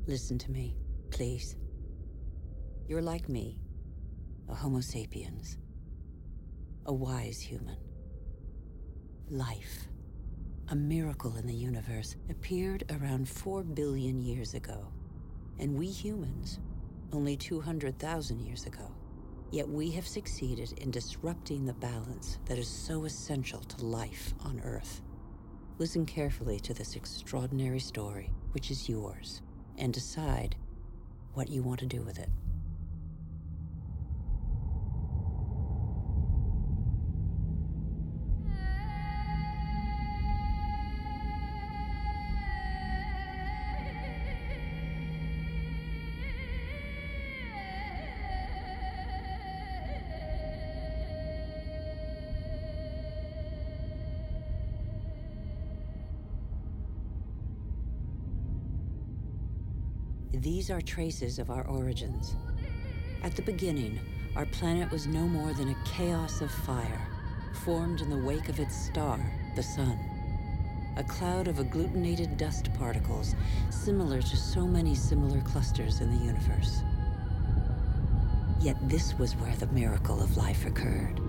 Listen to me, please. You're like me, a Homo sapiens, a wise human. Life, a miracle in the universe, appeared around 4 billion years ago, and we humans, only 200,000 years ago. Yet we have succeeded in disrupting the balance that is so essential to life on Earth. Listen carefully to this extraordinary story, which is yours, and decide what you want to do with it. These are traces of our origins. At the beginning, our planet was no more than a chaos of fire, formed in the wake of its star, the sun. A cloud of agglutinated dust particles, similar to so many similar clusters in the universe. Yet this was where the miracle of life occurred.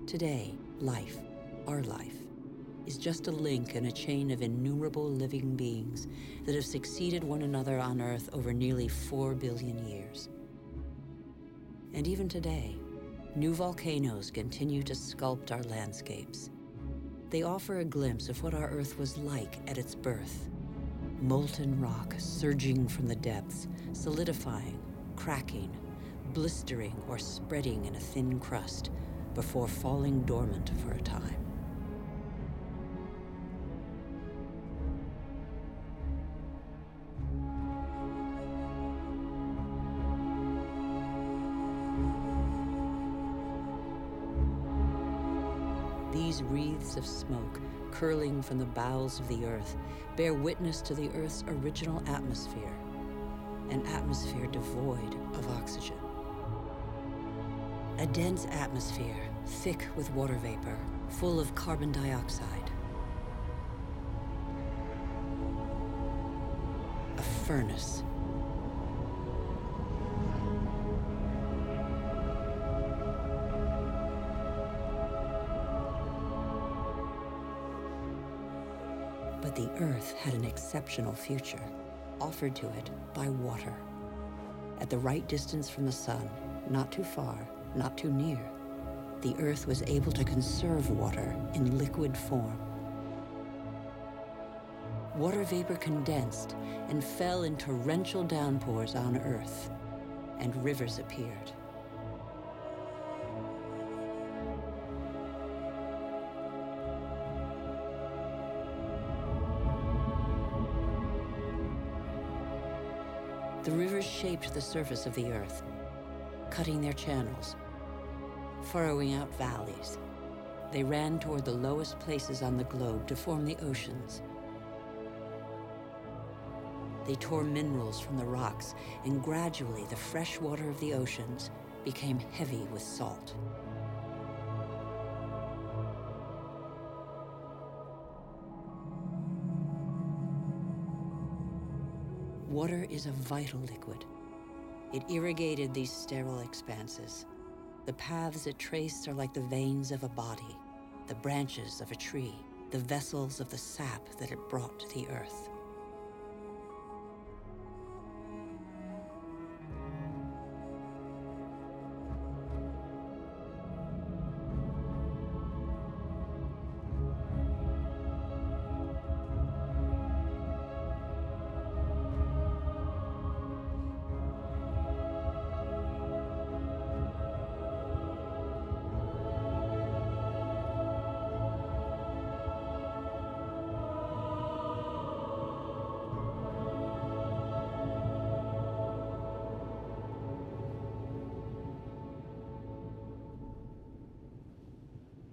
Today, life, our life, is just a link in a chain of innumerable living beings that have succeeded one another on Earth over nearly 4 billion years. And even today, new volcanoes continue to sculpt our landscapes. They offer a glimpse of what our Earth was like at its birth. Molten rock surging from the depths, solidifying, cracking, blistering, or spreading in a thin crust, before falling dormant for a time. These wreaths of smoke, curling from the bowels of the Earth, bear witness to the Earth's original atmosphere, an atmosphere devoid of oxygen. A dense atmosphere, thick with water vapor, full of carbon dioxide. A furnace. But the Earth had an exceptional future, offered to it by water. At the right distance from the sun, not too far, not too near, the Earth was able to conserve water in liquid form. Water vapor condensed and fell in torrential downpours on Earth, and rivers appeared. The rivers shaped the surface of the Earth, cutting their channels, furrowing out valleys. They ran toward the lowest places on the globe to form the oceans. They tore minerals from the rocks, and gradually the fresh water of the oceans became heavy with salt. Water is a vital liquid. It irrigated these sterile expanses. The paths it traced are like the veins of a body, the branches of a tree, the vessels of the sap that it brought to the earth.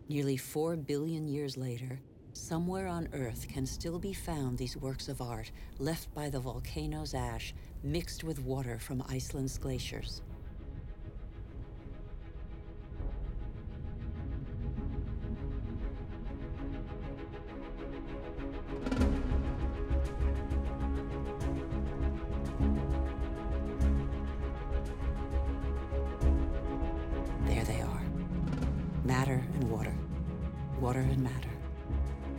Nearly 4 billion years later, somewhere on Earth can still be found these works of art left by the volcano's ash mixed with water from Iceland's glaciers. There they are. Matter and water, water and matter.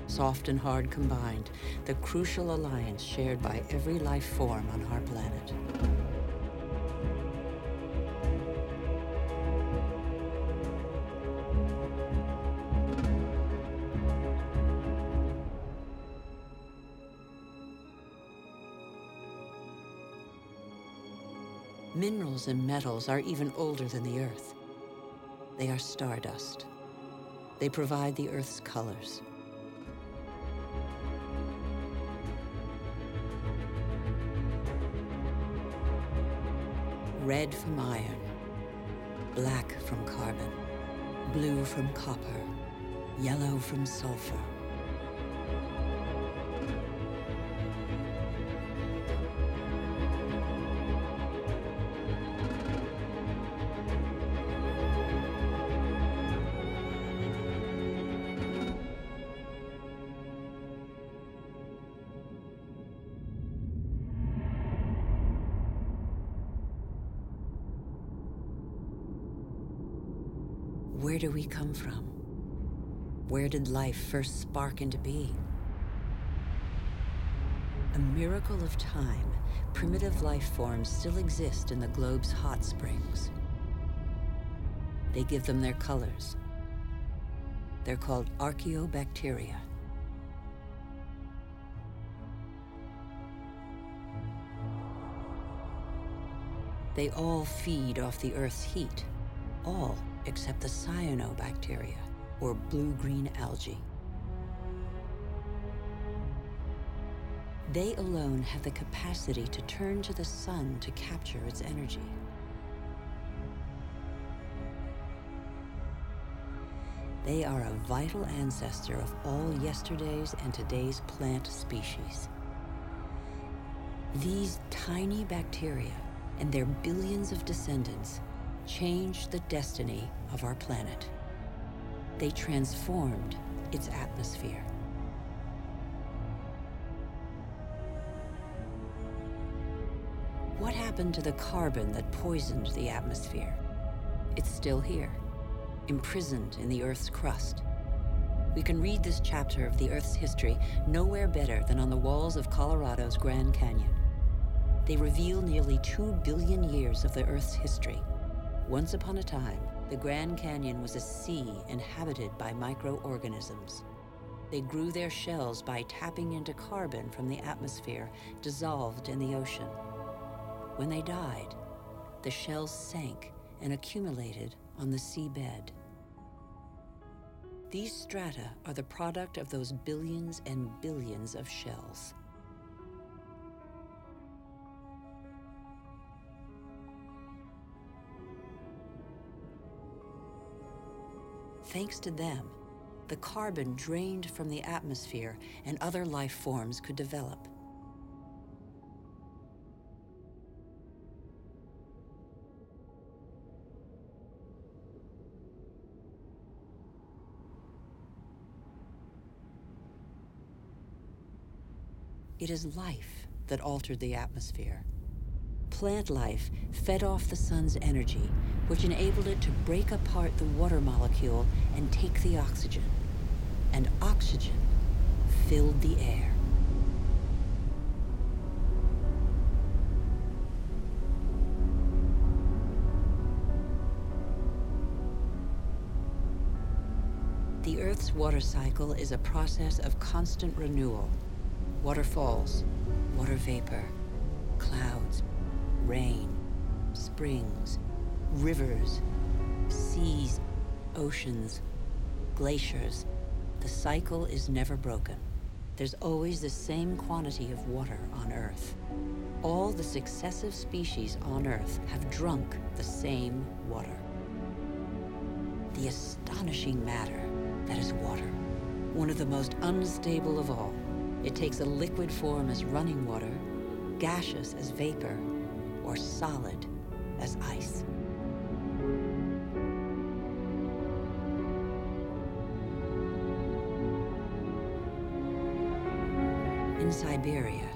Soft and hard combined, the crucial alliance shared by every life form on our planet. Minerals and metals are even older than the Earth. They are stardust. They provide the Earth's colors. Red from iron, black from carbon, blue from copper, yellow from sulfur. Where do we come from? Where did life first spark into being? A miracle of time, primitive life forms still exist in the globe's hot springs. They give them their colors. They're called archaeobacteria. They all feed off the Earth's heat, all except the cyanobacteria, or blue-green algae. They alone have the capacity to turn to the sun to capture its energy. They are a vital ancestor of all yesterday's and today's plant species. These tiny bacteria and their billions of descendants changed the destiny of our planet. They transformed its atmosphere. What happened to the carbon that poisoned the atmosphere? It's still here, imprisoned in the Earth's crust. We can read this chapter of the Earth's history nowhere better than on the walls of Colorado's Grand Canyon. They reveal nearly 2 billion years of the Earth's history. Once upon a time, the Grand Canyon was a sea inhabited by microorganisms. They grew their shells by tapping into carbon from the atmosphere dissolved in the ocean. When they died, the shells sank and accumulated on the seabed. These strata are the product of those billions and billions of shells. Thanks to them, the carbon drained from the atmosphere and other life forms could develop. It is life that altered the atmosphere. Plant life fed off the sun's energy, which enabled it to break apart the water molecule and take the oxygen. And oxygen filled the air. The Earth's water cycle is a process of constant renewal. Water falls, water vapor, clouds, rain, springs, rivers, seas, oceans, glaciers. The cycle is never broken. There's always the same quantity of water on Earth. All the successive species on Earth have drunk the same water. The astonishing matter that is water, one of the most unstable of all. It takes a liquid form as running water, gaseous as vapor, or solid as ice. In Siberia,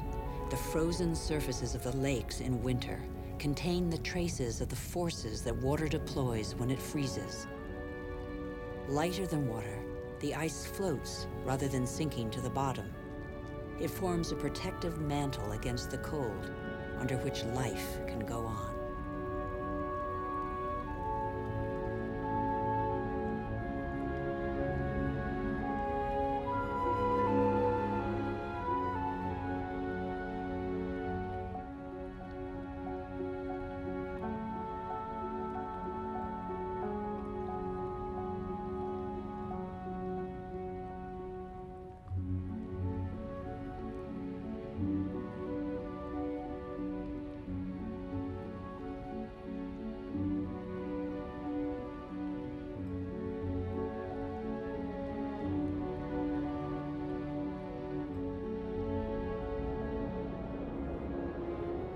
the frozen surfaces of the lakes in winter contain the traces of the forces that water deploys when it freezes. Lighter than water, the ice floats rather than sinking to the bottom. It forms a protective mantle against the cold, under which life can go on.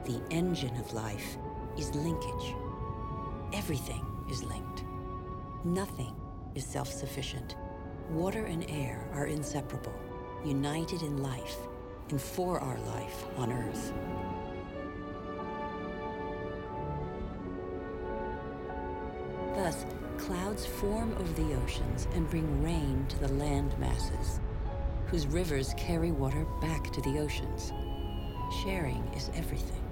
The engine of life is linkage. Everything is linked. Nothing is self-sufficient. Water and air are inseparable, united in life and for our life on Earth. Thus, clouds form over the oceans and bring rain to the land masses, whose rivers carry water back to the oceans. Sharing is everything.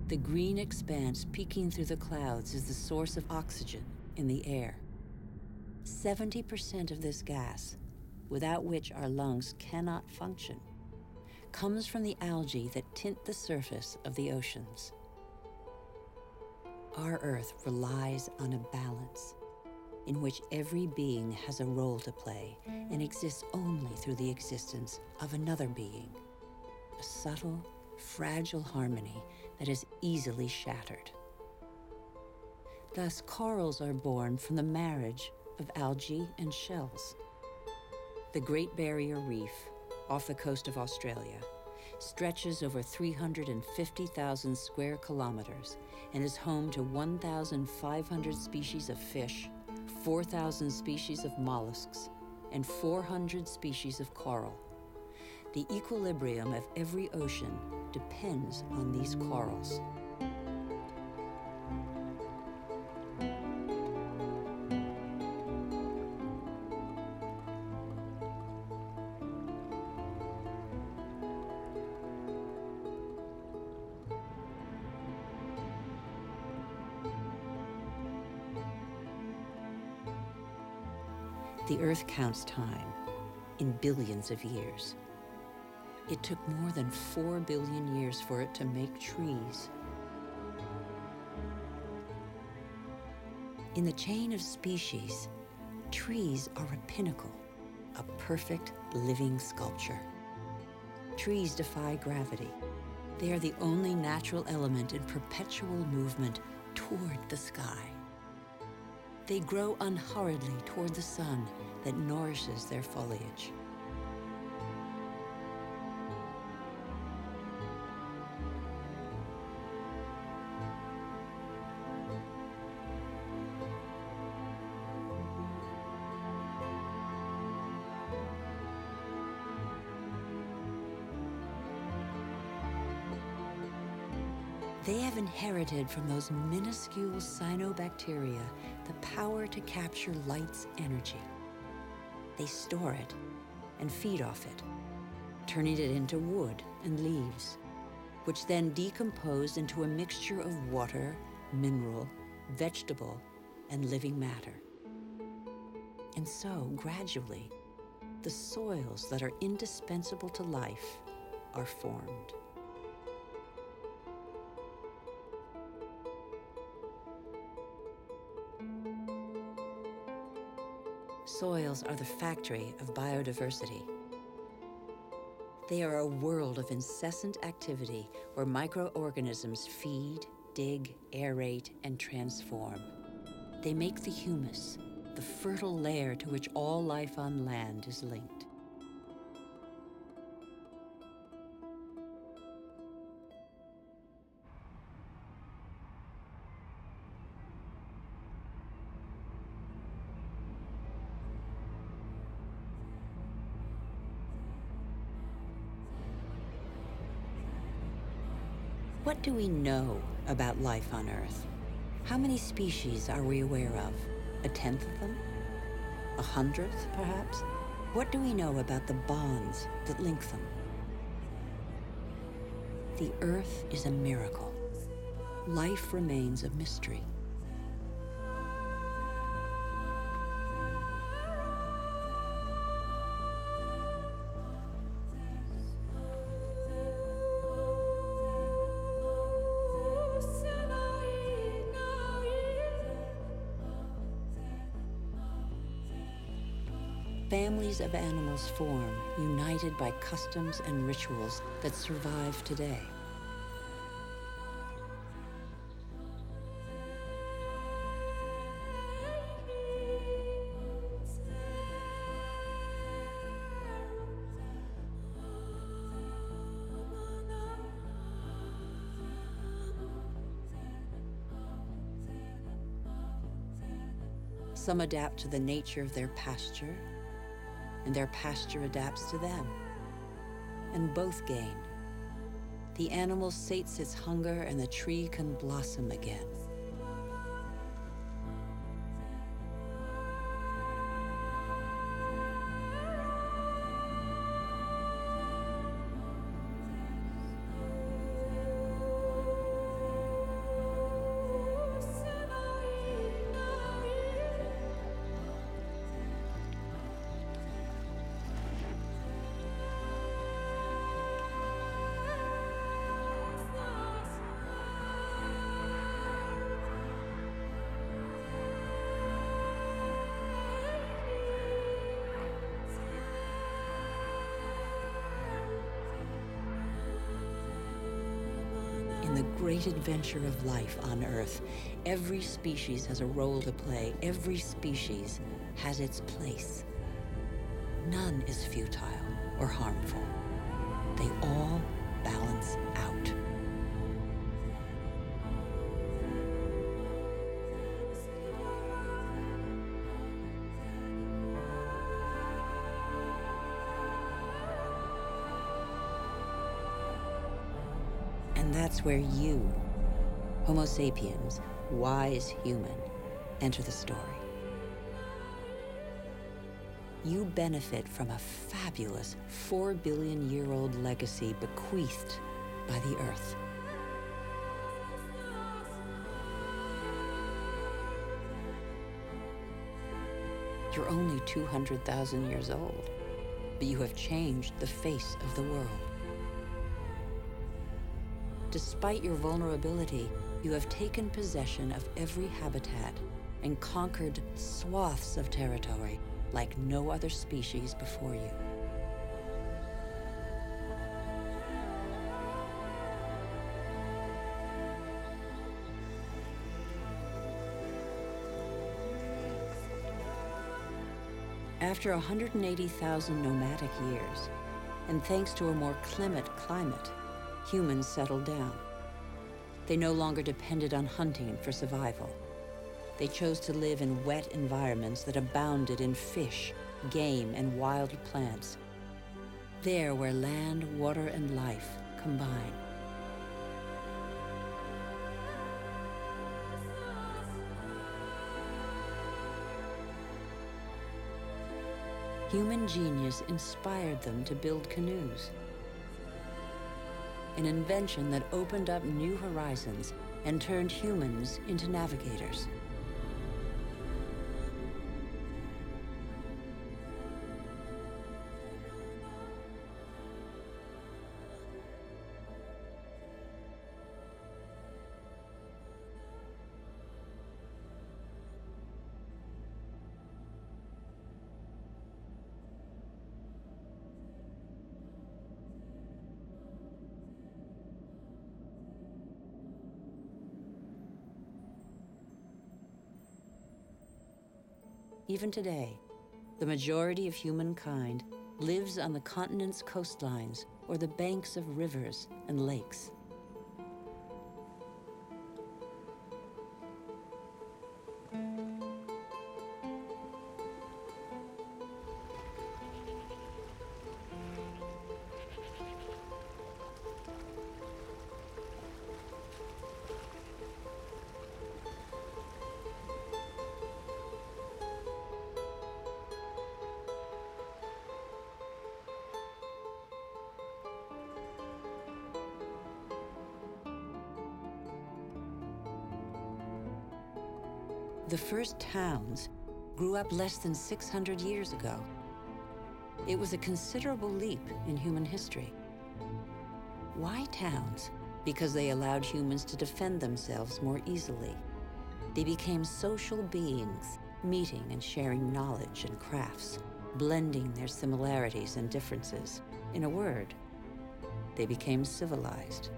The green expanse peeking through the clouds is the source of oxygen in the air. 70% of this gas, without which our lungs cannot function, comes from the algae that tint the surface of the oceans. Our Earth relies on a balance in which every being has a role to play and exists only through the existence of another being. A subtle, fragile harmony that is easily shattered. Thus, corals are born from the marriage of algae and shells. The Great Barrier Reef, off the coast of Australia, stretches over 350,000 square kilometers and is home to 1,500 species of fish, 4,000 species of mollusks, and 400 species of coral. The equilibrium of every ocean depends on these corals. The Earth counts time in billions of years. It took more than 4 billion years for it to make trees. In the chain of species, trees are a pinnacle, a perfect living sculpture. Trees defy gravity. They are the only natural element in perpetual movement toward the sky. They grow unhurriedly toward the sun that nourishes their foliage. They have inherited from those minuscule cyanobacteria the power to capture light's energy. They store it and feed off it, turning it into wood and leaves, which then decompose into a mixture of water, mineral, vegetable, and living matter. And so, gradually, the soils that are indispensable to life are formed. Soils are the factory of biodiversity. They are a world of incessant activity where microorganisms feed, dig, aerate, and transform. They make the humus, the fertile layer to which all life on land is linked. What do we know about life on Earth? How many species are we aware of? A tenth of them? 100th, perhaps? What do we know about the bonds that link them? The Earth is a miracle. Life remains a mystery. Families of animals form, united by customs and rituals that survive today. Some adapt to the nature of their pasture, and their pasture adapts to them. And both gain. The animal sates its hunger, and the tree can blossom again. In the great adventure of life on Earth, every species has a role to play. Every species has its place. None is futile or harmful. They all balance out. And that's where you, Homo sapiens, wise human, enter the story. You benefit from a fabulous 4-billion-year-old legacy bequeathed by the Earth. You're only 200,000 years old, but you have changed the face of the world. Despite your vulnerability, you have taken possession of every habitat and conquered swaths of territory like no other species before you. After 180,000 nomadic years, and thanks to a more clement climate, humans settled down. They no longer depended on hunting for survival. They chose to live in wet environments that abounded in fish, game, and wild plants. There where land, water, and life combine. human genius inspired them to build canoes, an invention that opened up new horizons and turned humans into navigators. Even today, the majority of humankind lives on the continent's coastlines or the banks of rivers and lakes. The first towns grew up less than 600 years ago. It was a considerable leap in human history. Why towns? Because they allowed humans to defend themselves more easily. They became social beings, meeting and sharing knowledge and crafts, blending their similarities and differences. In a word, they became civilized.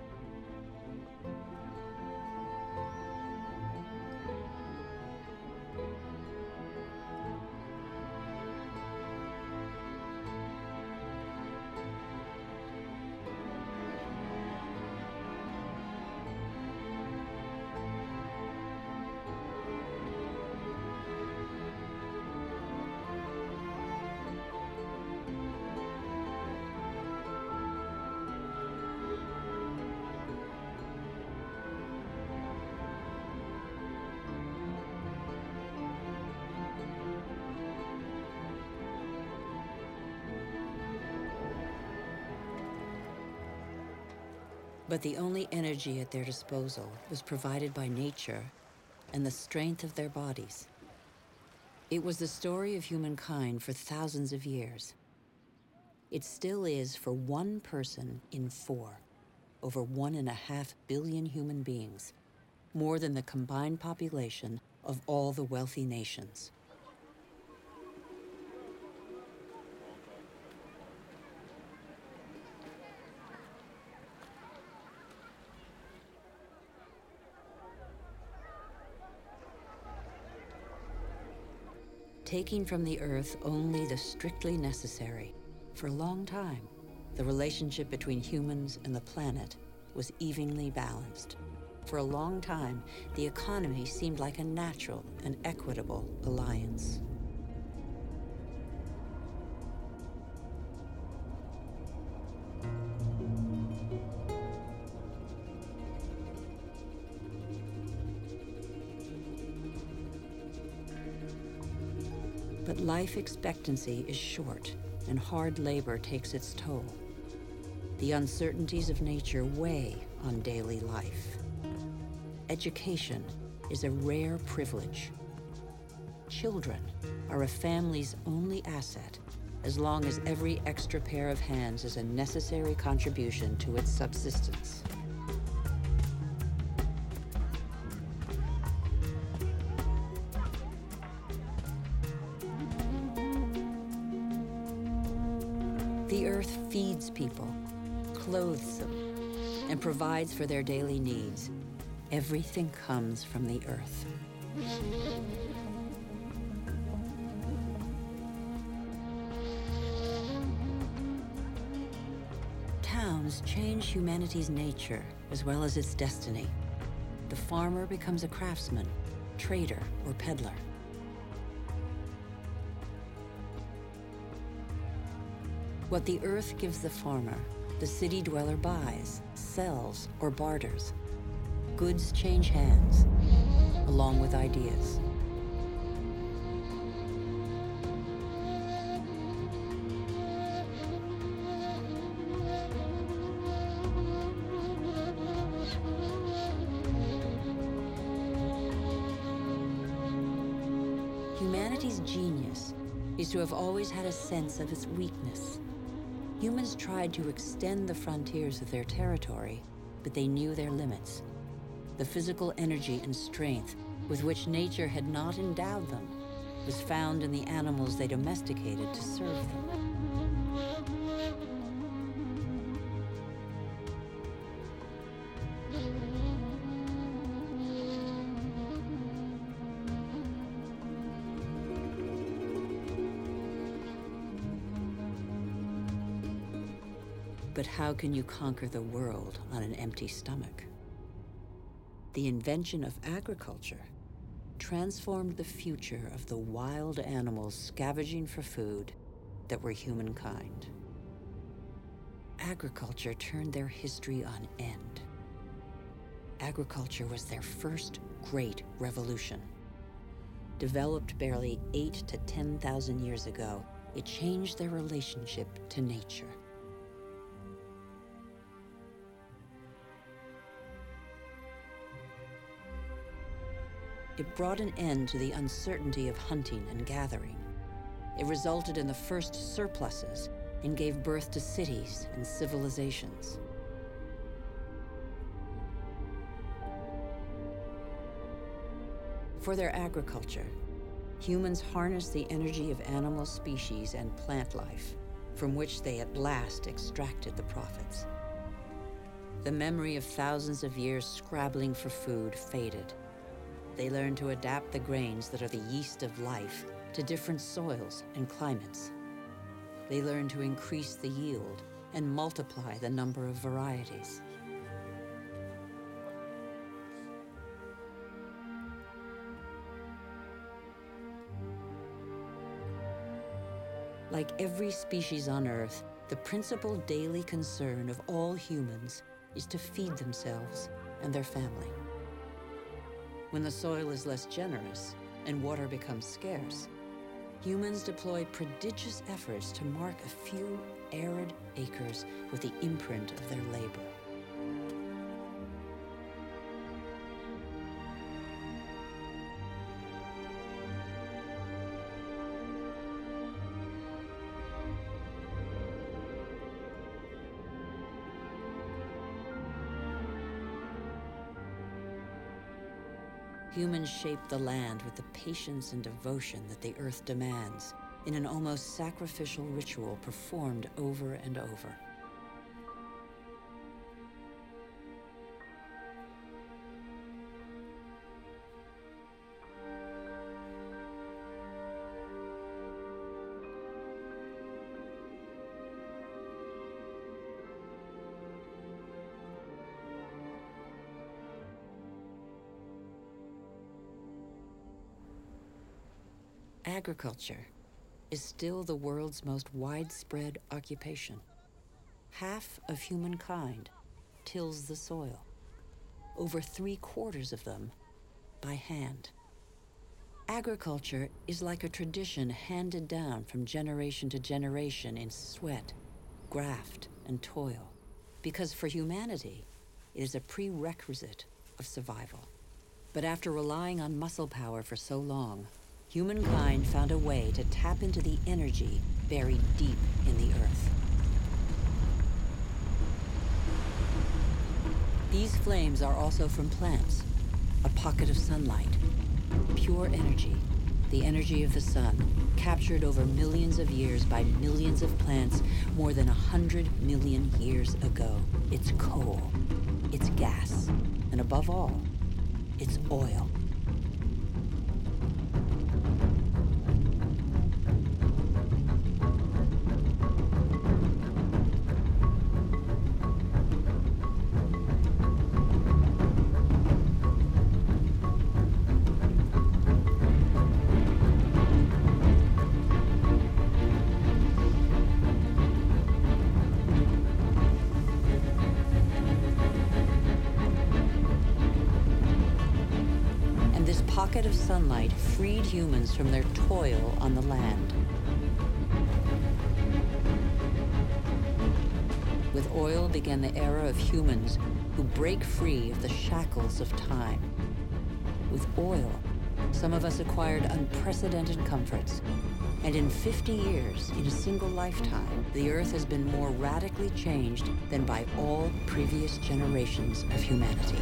But the only energy at their disposal was provided by nature and the strength of their bodies. It was the story of humankind for thousands of years. It still is for one person in 4, over 1.5 billion human beings, more than the combined population of all the wealthy nations. Taking from the earth only the strictly necessary. For a long time, the relationship between humans and the planet was evenly balanced. For a long time, the economy seemed like a natural and equitable alliance. But life expectancy is short, and hard labor takes its toll. The uncertainties of nature weigh on daily life. Education is a rare privilege. Children are a family's only asset, as long as every extra pair of hands is a necessary contribution to its subsistence. The earth feeds people, clothes them, and provides for their daily needs. Everything comes from the earth. Towns change humanity's nature as well as its destiny. The farmer becomes a craftsman, trader, or peddler. What the earth gives the farmer, the city dweller buys, sells, or barters. Goods change hands, along with ideas. Humanity's genius is to have always had a sense of its weakness. Humans tried to extend the frontiers of their territory, but they knew their limits. The physical energy and strength with which nature had not endowed them was found in the animals they domesticated to serve them. But how can you conquer the world on an empty stomach? The invention of agriculture transformed the future of the wild animals scavenging for food that were humankind. Agriculture turned their history on end. Agriculture was their first great revolution. Developed barely 8,000 to 10,000 years ago, it changed their relationship to nature. It brought an end to the uncertainty of hunting and gathering. It resulted in the first surpluses and gave birth to cities and civilizations. For their agriculture, humans harnessed the energy of animal species and plant life, from which they at last extracted the profits. The memory of thousands of years scrabbling for food faded. They learned to adapt the grains that are the yeast of life to different soils and climates. They learned to increase the yield and multiply the number of varieties. Like every species on Earth, the principal daily concern of all humans is to feed themselves and their family. When the soil is less generous and water becomes scarce, humans deploy prodigious efforts to mark a few arid acres with the imprint of their labor. Humans shape the land with the patience and devotion that the earth demands in an almost sacrificial ritual performed over and over. Agriculture is still the world's most widespread occupation. Half of humankind tills the soil, over 3/4 of them by hand. Agriculture is like a tradition handed down from generation to generation in sweat, graft, and toil, because for humanity, it is a prerequisite of survival. But after relying on muscle power for so long, humankind found a way to tap into the energy buried deep in the earth. These flames are also from plants, a pocket of sunlight, pure energy, the energy of the sun, captured over millions of years by millions of plants more than 100 million years ago. It's coal, it's gas, and above all, it's oil. Pocket of sunlight freed humans from their toil on the land. With oil began the era of humans who break free of the shackles of time. With oil, Some of us acquired unprecedented comforts. And in 50 years, in a single lifetime, the Earth has been more radically changed than by all previous generations of humanity.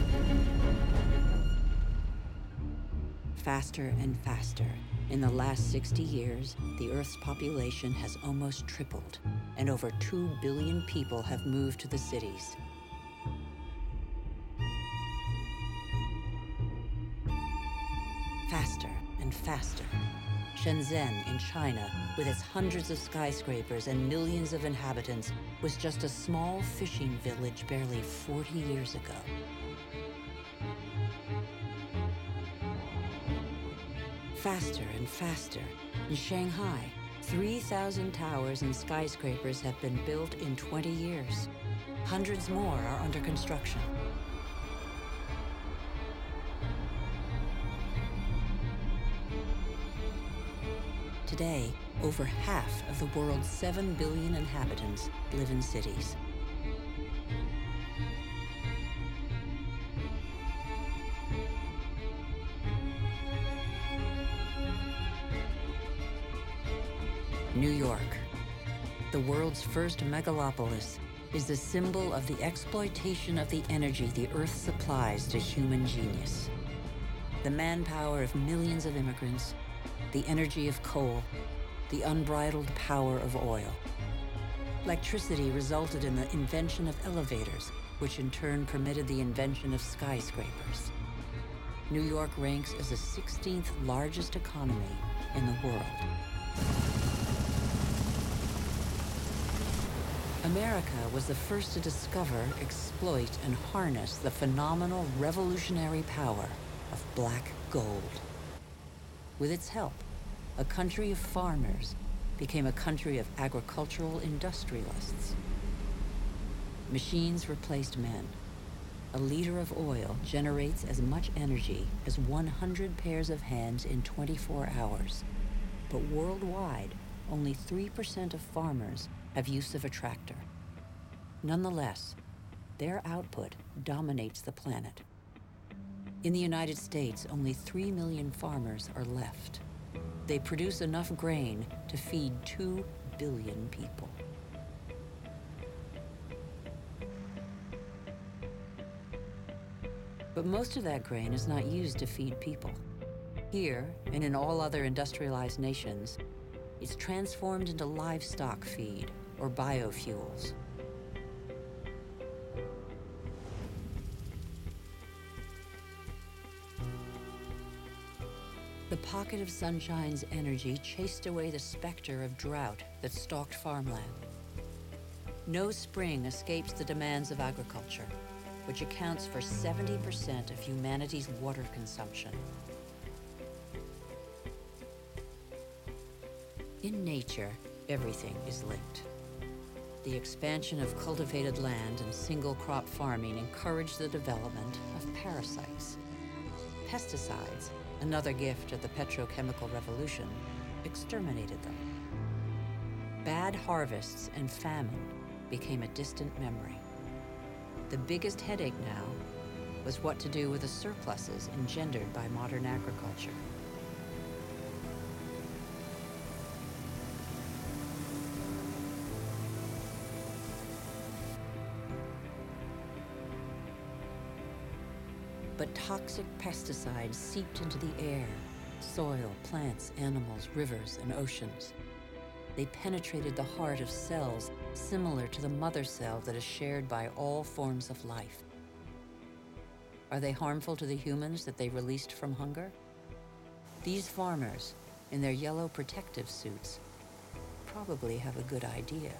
Faster and faster. In the last 60 years, the Earth's population has almost tripled, and over 2 billion people have moved to the cities. Faster and faster. Shenzhen in China, with its hundreds of skyscrapers and millions of inhabitants, was just a small fishing village barely 40 years ago. Faster and faster. In Shanghai, 3,000 towers and skyscrapers have been built in 20 years. Hundreds more are under construction. Today, over half of the world's 7 billion inhabitants live in cities. New York, the world's first megalopolis, is the symbol of the exploitation of the energy the Earth supplies to human genius. The manpower of millions of immigrants, the energy of coal, the unbridled power of oil. Electricity resulted in the invention of elevators, which in turn permitted the invention of skyscrapers. New York ranks as the 16th largest economy in the world. America was the first to discover, exploit, and harness the phenomenal revolutionary power of black gold. With its help, a country of farmers became a country of agricultural industrialists. Machines replaced men. A liter of oil generates as much energy as 100 pairs of hands in 24 hours. But worldwide, only 3% of farmers have use of a tractor. Nonetheless, their output dominates the planet. In the United States, only 3 million farmers are left. They produce enough grain to feed 2 billion people. But most of that grain is not used to feed people. Here, and in all other industrialized nations, it's transformed into livestock feed or biofuels. The pocket of sunshine's energy chased away the specter of drought that stalked farmland. No spring escapes the demands of agriculture, which accounts for 70% of humanity's water consumption. In nature, everything is linked. The expansion of cultivated land and single-crop farming encouraged the development of parasites. Pesticides, another gift of the petrochemical revolution, exterminated them. Bad harvests and famine became a distant memory. The biggest headache now was what to do with the surpluses engendered by modern agriculture. But toxic pesticides seeped into the air, soil, plants, animals, rivers, and oceans. They penetrated the heart of cells similar to the mother cell that is shared by all forms of life. Are they harmful to the humans that they released from hunger? These farmers, in their yellow protective suits, probably have a good idea.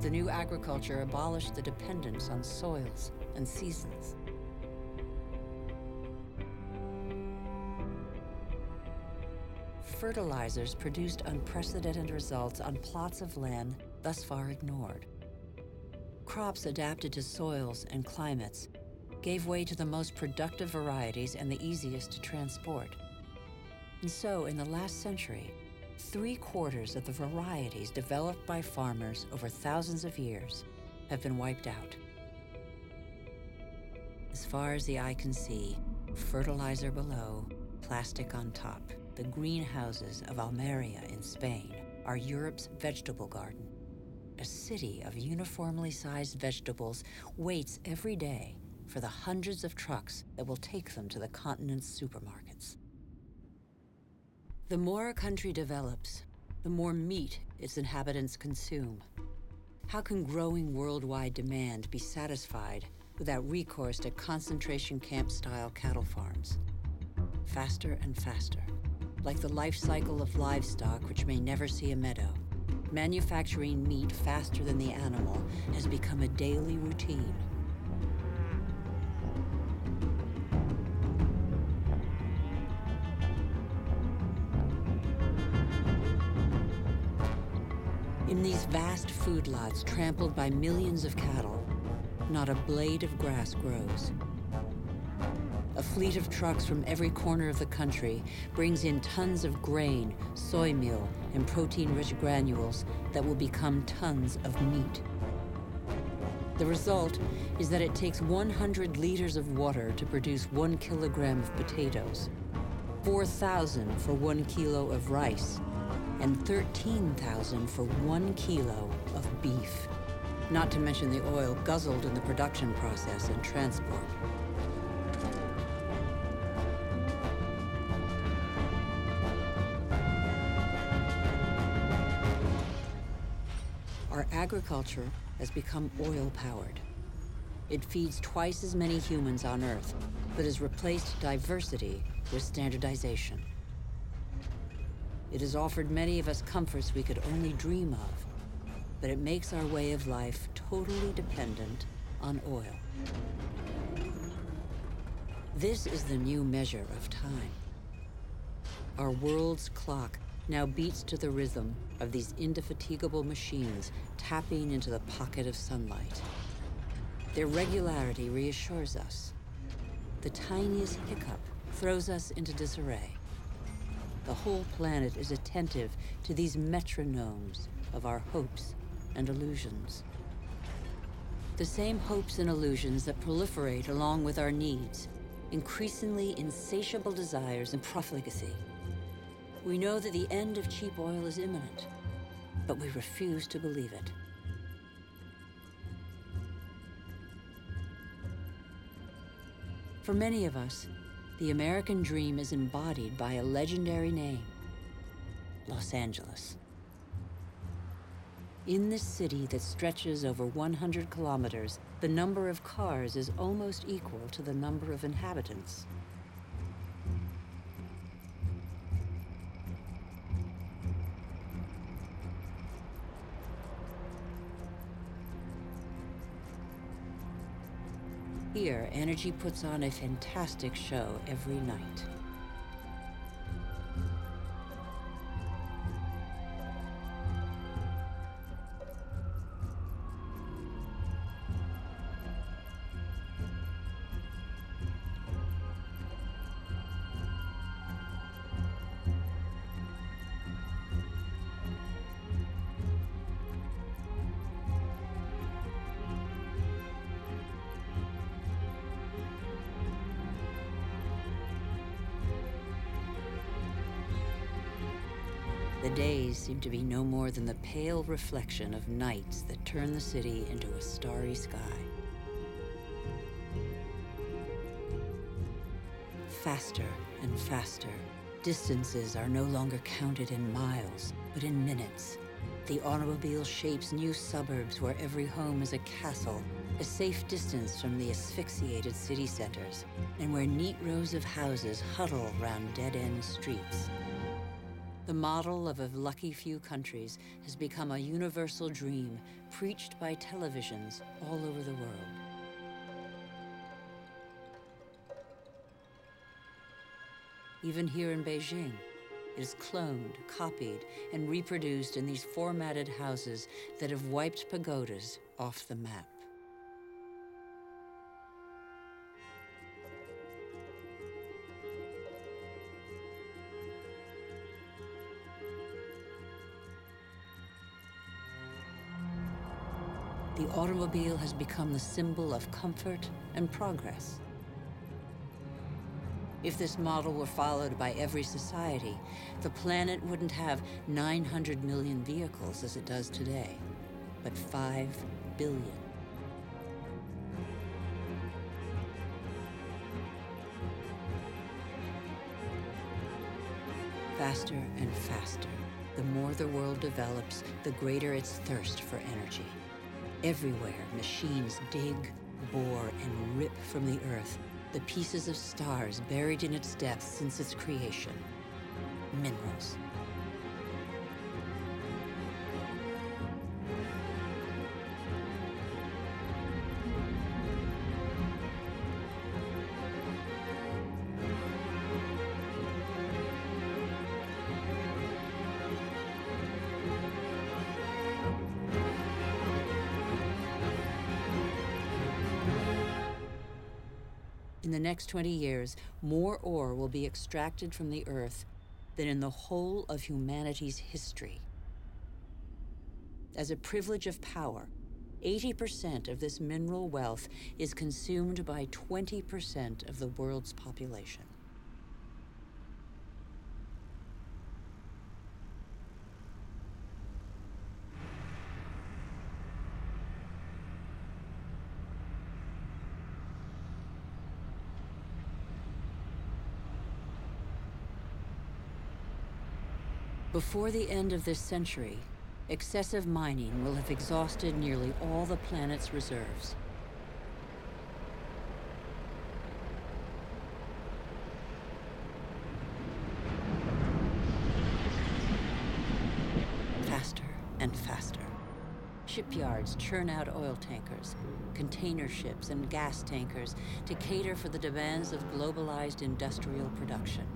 The new agriculture abolished the dependence on soils and seasons. Fertilizers produced unprecedented results on plots of land thus far ignored. Crops adapted to soils and climates gave way to the most productive varieties and the easiest to transport. And so, in the last century, 3/4 of the varieties developed by farmers over thousands of years have been wiped out. As far as the eye can see, fertilizer below, plastic on top, the greenhouses of Almeria in Spain are Europe's vegetable garden. A city of uniformly sized vegetables waits every day for the hundreds of trucks that will take them to the continent's supermarkets. The more a country develops, the more meat its inhabitants consume. How can growing worldwide demand be satisfied without recourse to concentration camp-style cattle farms? Faster and faster, like the life cycle of livestock which may never see a meadow, manufacturing meat faster than the animal has become a daily routine. In these vast food lots trampled by millions of cattle, not a blade of grass grows. A fleet of trucks from every corner of the country brings in tons of grain, soy meal, and protein-rich granules that will become tons of meat. The result is that it takes 100 liters of water to produce 1 kilogram of potatoes, 4,000 for 1 kilo of rice, and 13,000 for 1 kilo of beef, not to mention the oil guzzled in the production process and transport. Our agriculture has become oil-powered. It feeds twice as many humans on Earth, but has replaced diversity with standardization. It has offered many of us comforts we could only dream of, but it makes our way of life totally dependent on oil. This is the new measure of time. Our world's clock now beats to the rhythm of these indefatigable machines tapping into the pocket of sunlight. Their regularity reassures us. The tiniest hiccup throws us into disarray. The whole planet is attentive to these metronomes of our hopes and illusions. The same hopes and illusions that proliferate along with our needs, increasingly insatiable desires and profligacy. We know that the end of cheap oil is imminent, but we refuse to believe it. For many of us, the American dream is embodied by a legendary name, Los Angeles. In this city that stretches over 100 kilometers, the number of cars is almost equal to the number of inhabitants. Here, energy puts on a fantastic show every night. The days seem to be no more than the pale reflection of nights that turn the city into a starry sky. Faster and faster, distances are no longer counted in miles, but in minutes. The automobile shapes new suburbs where every home is a castle, a safe distance from the asphyxiated city centers, and where neat rows of houses huddle round dead-end streets. The model of a lucky few countries has become a universal dream preached by televisions all over the world. Even here in Beijing, it is cloned, copied, and reproduced in these formatted houses that have wiped pagodas off the map. the automobile has become the symbol of comfort and progress. If this model were followed by every society, the planet wouldn't have 900 million vehicles as it does today, but 5 billion. Faster and faster. The more the world develops, the greater its thirst for energy. Everywhere, machines dig, bore, and rip from the Earth the pieces of stars buried in its depths since its creation. Minerals. In the next 20 years, more ore will be extracted from the Earth than in the whole of humanity's history. As a privilege of power, 80% of this mineral wealth is consumed by 20% of the world's population. Before the end of this century, excessive mining will have exhausted nearly all the planet's reserves. Faster and faster. Shipyards churn out oil tankers, container ships, and gas tankers to cater for the demands of globalized industrial production.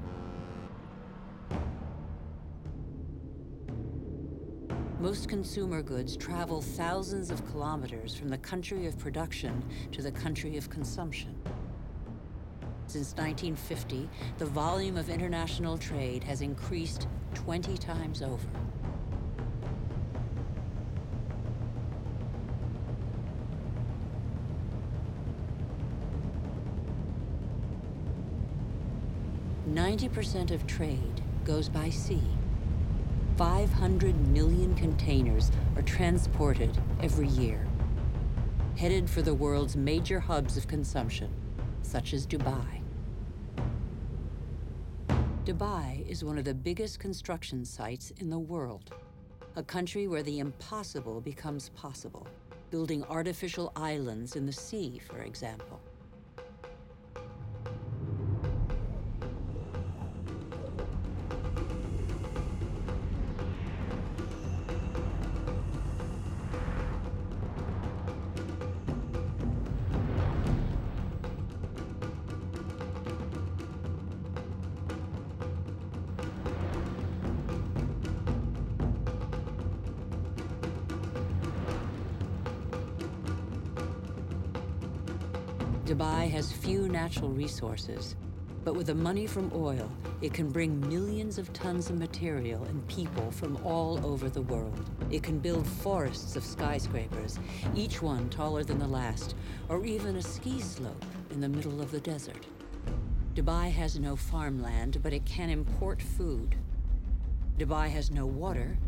Most consumer goods travel thousands of kilometers from the country of production to the country of consumption. Since 1950, the volume of international trade has increased 20 times over. % of trade goes by sea. 500 million containers are transported every year, headed for the world's major hubs of consumption, such as Dubai. Dubai is one of the biggest construction sites in the world, a country where the impossible becomes possible, building artificial islands in the sea, for example. Dubai has few natural resources, but with the money from oil, it can bring millions of tons of material and people from all over the world. It can build forests of skyscrapers, each one taller than the last, or even a ski slope in the middle of the desert. Dubai has no farmland, but it can import food. Dubai has no water,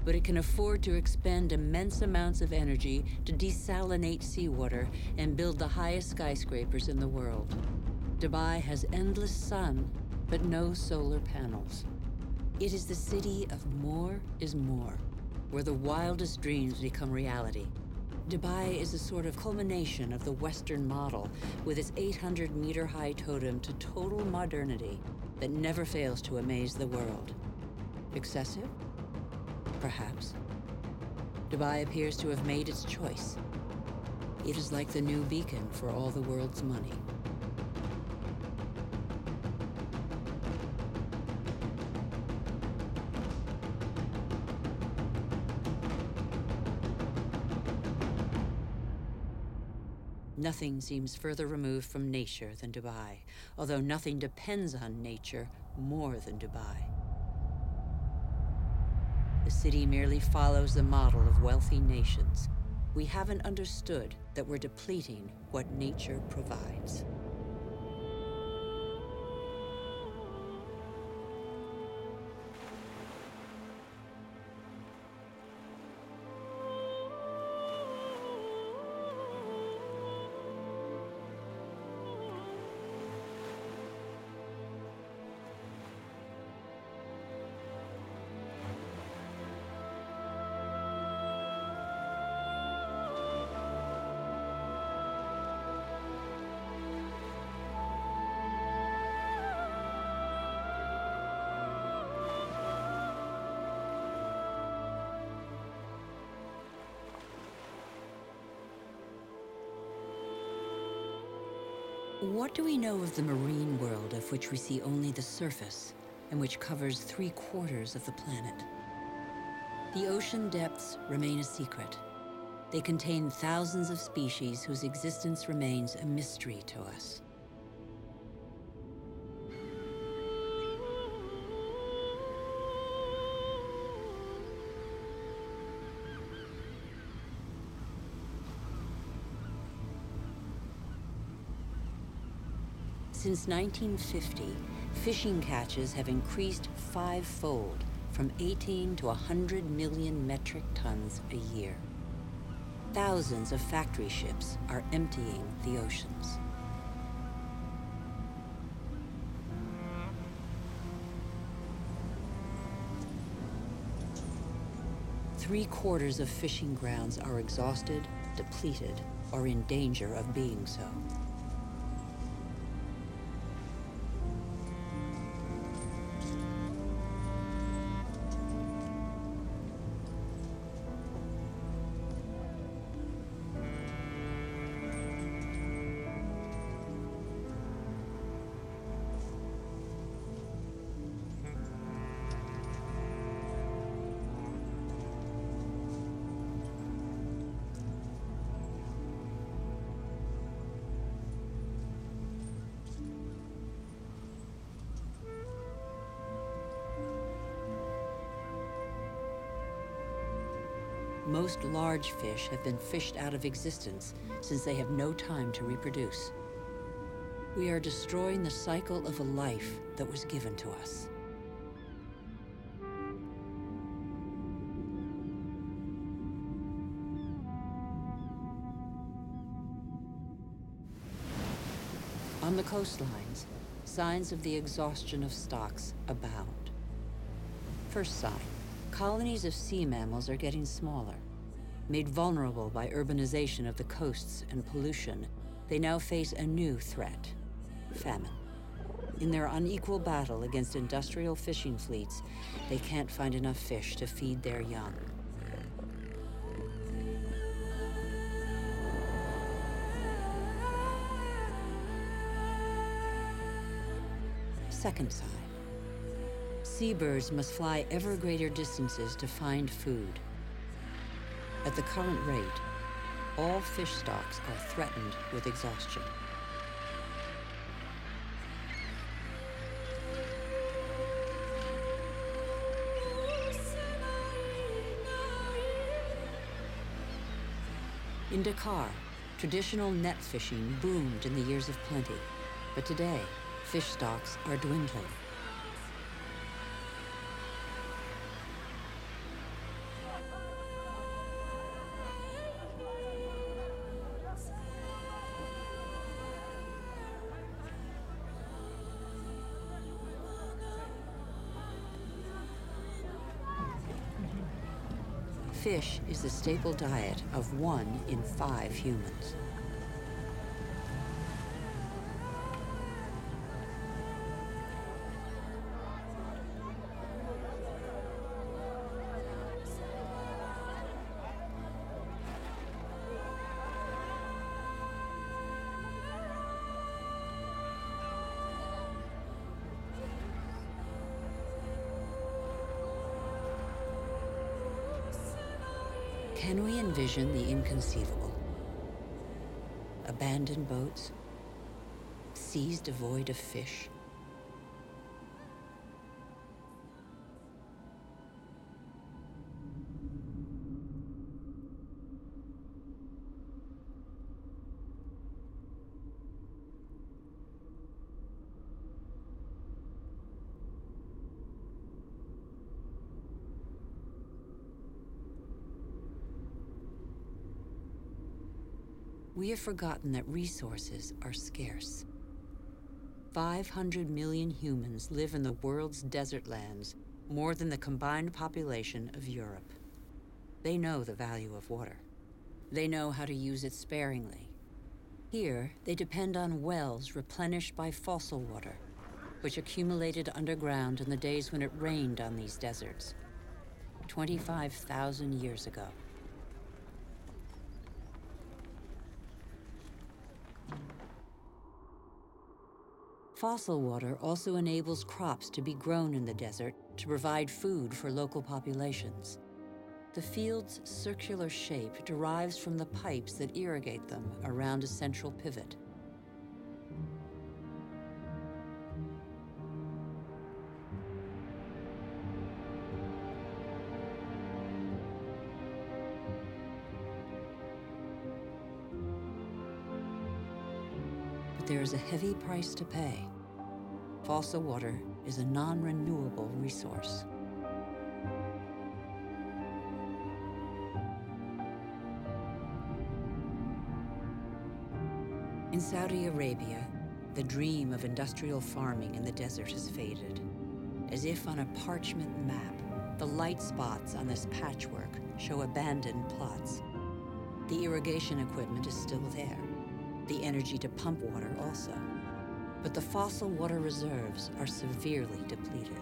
but it can afford to expend immense amounts of energy to desalinate seawater and build the highest skyscrapers in the world. Dubai has endless sun, but no solar panels. It is the city of more is more, where the wildest dreams become reality. Dubai is a sort of culmination of the Western model, with its 800-meter-high totem to total modernity that never fails to amaze the world. Excessive? Perhaps. Dubai appears to have made its choice. It is like the new beacon for all the world's money. Nothing seems further removed from nature than Dubai, although nothing depends on nature more than Dubai. The city merely follows the model of wealthy nations. we haven't understood that we're depleting what nature provides. What do we know of the marine world of which we see only the surface and which covers 3/4 of the planet? The ocean depths remain a secret. They contain thousands of species whose existence remains a mystery to us. Since 1950, fishing catches have increased 5-fold, from 18 to 100 million metric tons a year. Thousands of factory ships are emptying the oceans. Three-quarters of fishing grounds are exhausted, depleted, or in danger of being so. Most large fish have been fished out of existence since they have no time to reproduce. We are destroying the cycle of a life that was given to us. On the coastlines, signs of the exhaustion of stocks abound. First sign, colonies of sea mammals are getting smaller. Made vulnerable by urbanization of the coasts and pollution, they now face a new threat: famine. In their unequal battle against industrial fishing fleets, they can't find enough fish to feed their young. Second sign, seabirds must fly ever greater distances to find food. At the current rate, all fish stocks are threatened with exhaustion. In Dakar, traditional net fishing boomed in the years of plenty, but today, fish stocks are dwindling. Fish is the staple diet of 1 in 5 humans. Can we envision the inconceivable? Abandoned boats, seas devoid of fish. we have forgotten that resources are scarce. 500 million humans live in the world's desert lands, more than the combined population of Europe. They know the value of water. They know how to use it sparingly. Here, they depend on wells replenished by fossil water, which accumulated underground in the days when it rained on these deserts, 25,000 years ago. Fossil water also enables crops to be grown in the desert to provide food for local populations. The field's circular shape derives from the pipes that irrigate them around a central pivot. But there is a heavy price to pay. Fossil water is a non-renewable resource. In Saudi Arabia, the dream of industrial farming in the desert has faded. As if on a parchment map, the light spots on this patchwork show abandoned plots. The irrigation equipment is still there, the energy to pump water also. But the fossil water reserves are severely depleted.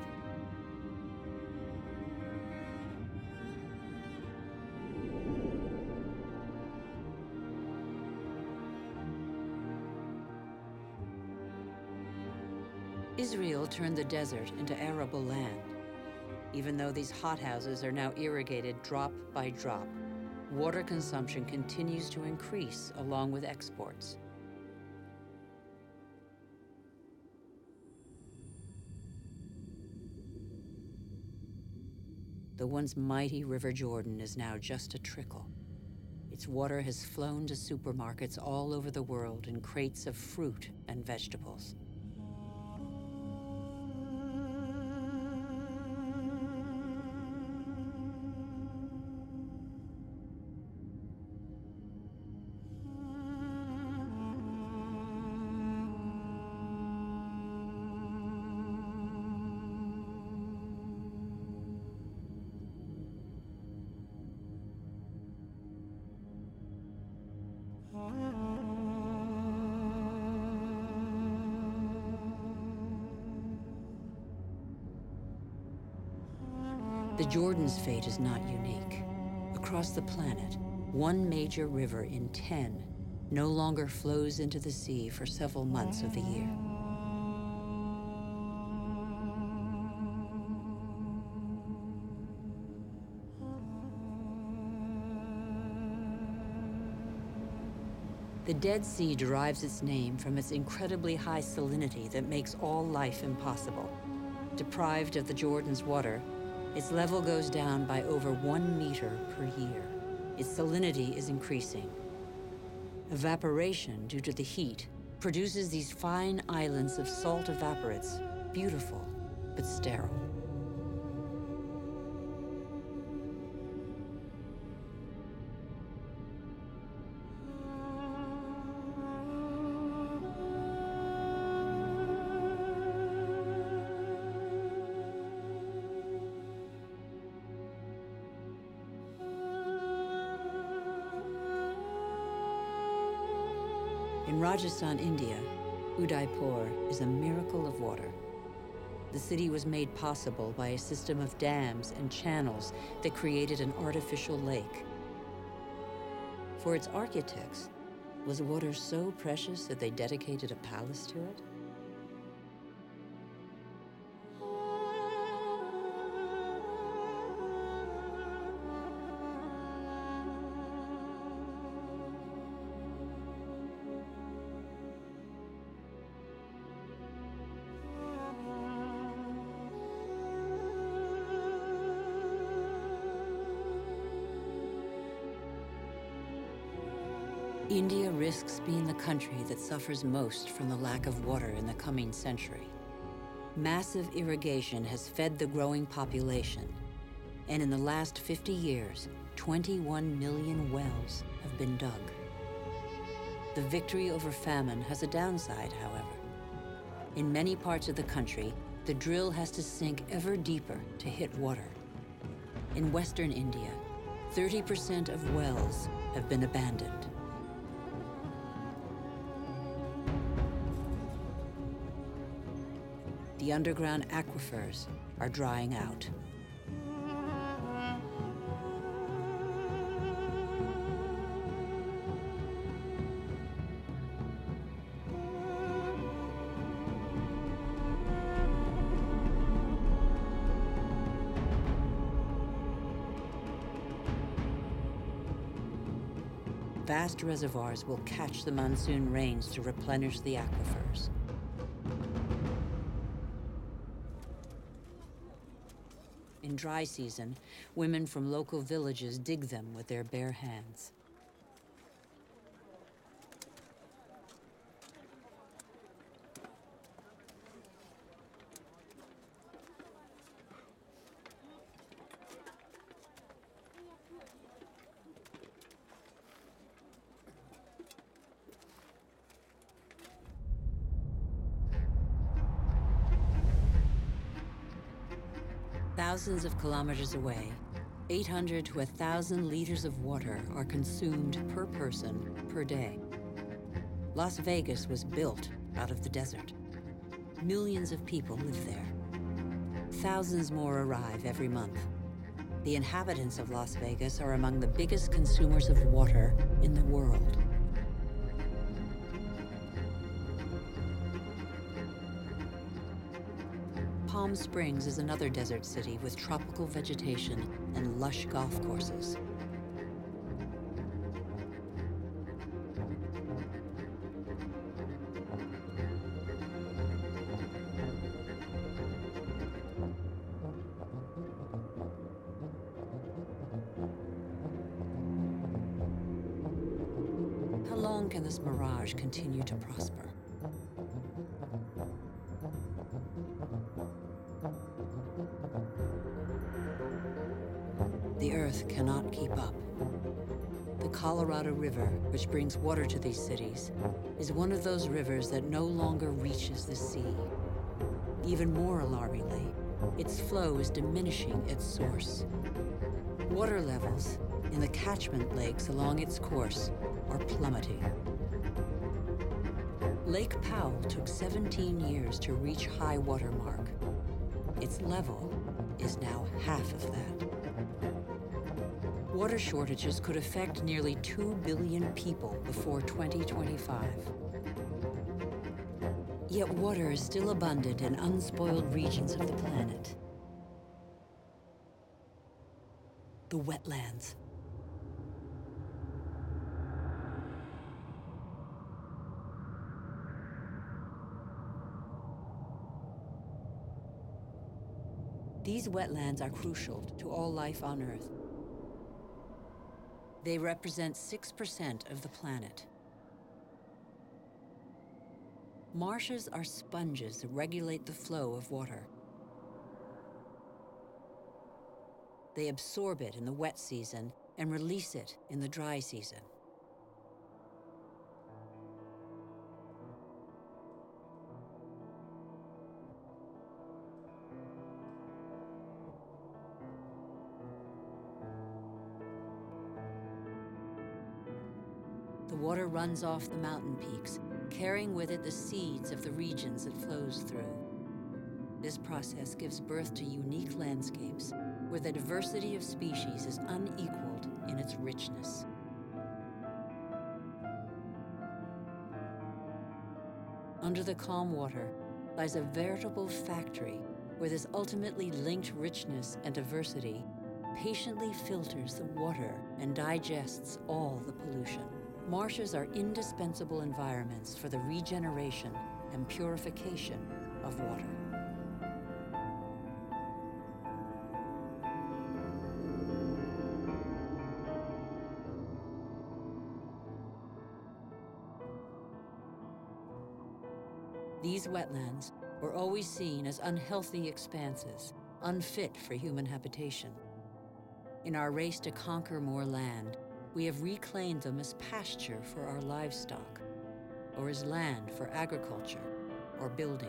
Israel turned the desert into arable land. Even though these hothouses are now irrigated drop by drop, water consumption continues to increase along with exports. The once mighty River Jordan is now just a trickle. Its water has flown to supermarkets all over the world in crates of fruit and vegetables. The Jordan's fate is not unique. Across the planet, one major river in 10 no longer flows into the sea for several months of the year. The Dead Sea derives its name from its incredibly high salinity that makes all life impossible. Deprived of the Jordan's water, its level goes down by over 1 meter per year. Its salinity is increasing. Evaporation, due to the heat, produces these fine islands of salt evaporates, beautiful but sterile. In Rajasthan, India, Udaipur is a miracle of water. The city was made possible by a system of dams and channels that created an artificial lake. For its architects, was water so precious that they dedicated a palace to it? India risks being the country that suffers most from the lack of water in the coming century. Massive irrigation has fed the growing population, and in the last 50 years, 21 million wells have been dug. The victory over famine has a downside, however. In many parts of the country, the drill has to sink ever deeper to hit water. In western India, 30% of wells have been abandoned. The underground aquifers are drying out. Vast reservoirs will catch the monsoon rains to replenish the aquifers. In dry season, women from local villages dig them with their bare hands. Thousands of kilometers away, 800 to 1,000 liters of water are consumed per person per day. Las Vegas was built out of the desert. Millions of people live there. Thousands more arrive every month. The inhabitants of Las Vegas are among the biggest consumers of water in the world. Palm Springs is another desert city with tropical vegetation and lush golf courses. How long can this mirage continue to prosper? The Earth cannot keep up. The Colorado River, which brings water to these cities, is one of those rivers that no longer reaches the sea. Even more alarmingly, its flow is diminishing its source. Water levels in the catchment lakes along its course are plummeting. Lake Powell took 17 years to reach high water mark. Its level is now half of that. Water shortages could affect nearly 2 billion people before 2025. Yet water is still abundant in unspoiled regions of the planet. The wetlands. These wetlands are crucial to all life on Earth. They represent 6% of the planet. Marshes are sponges that regulate the flow of water. They absorb it in the wet season and release it in the dry season. The water runs off the mountain peaks, carrying with it the seeds of the regions it flows through. This process gives birth to unique landscapes where the diversity of species is unequaled in its richness. Under the calm water lies a veritable factory where this ultimately linked richness and diversity patiently filters the water and digests all the pollution. Marshes are indispensable environments for the regeneration and purification of water. These wetlands were always seen as unhealthy expanses, unfit for human habitation. In our race to conquer more land, We have reclaimed them as pasture for our livestock, or as land for agriculture or building.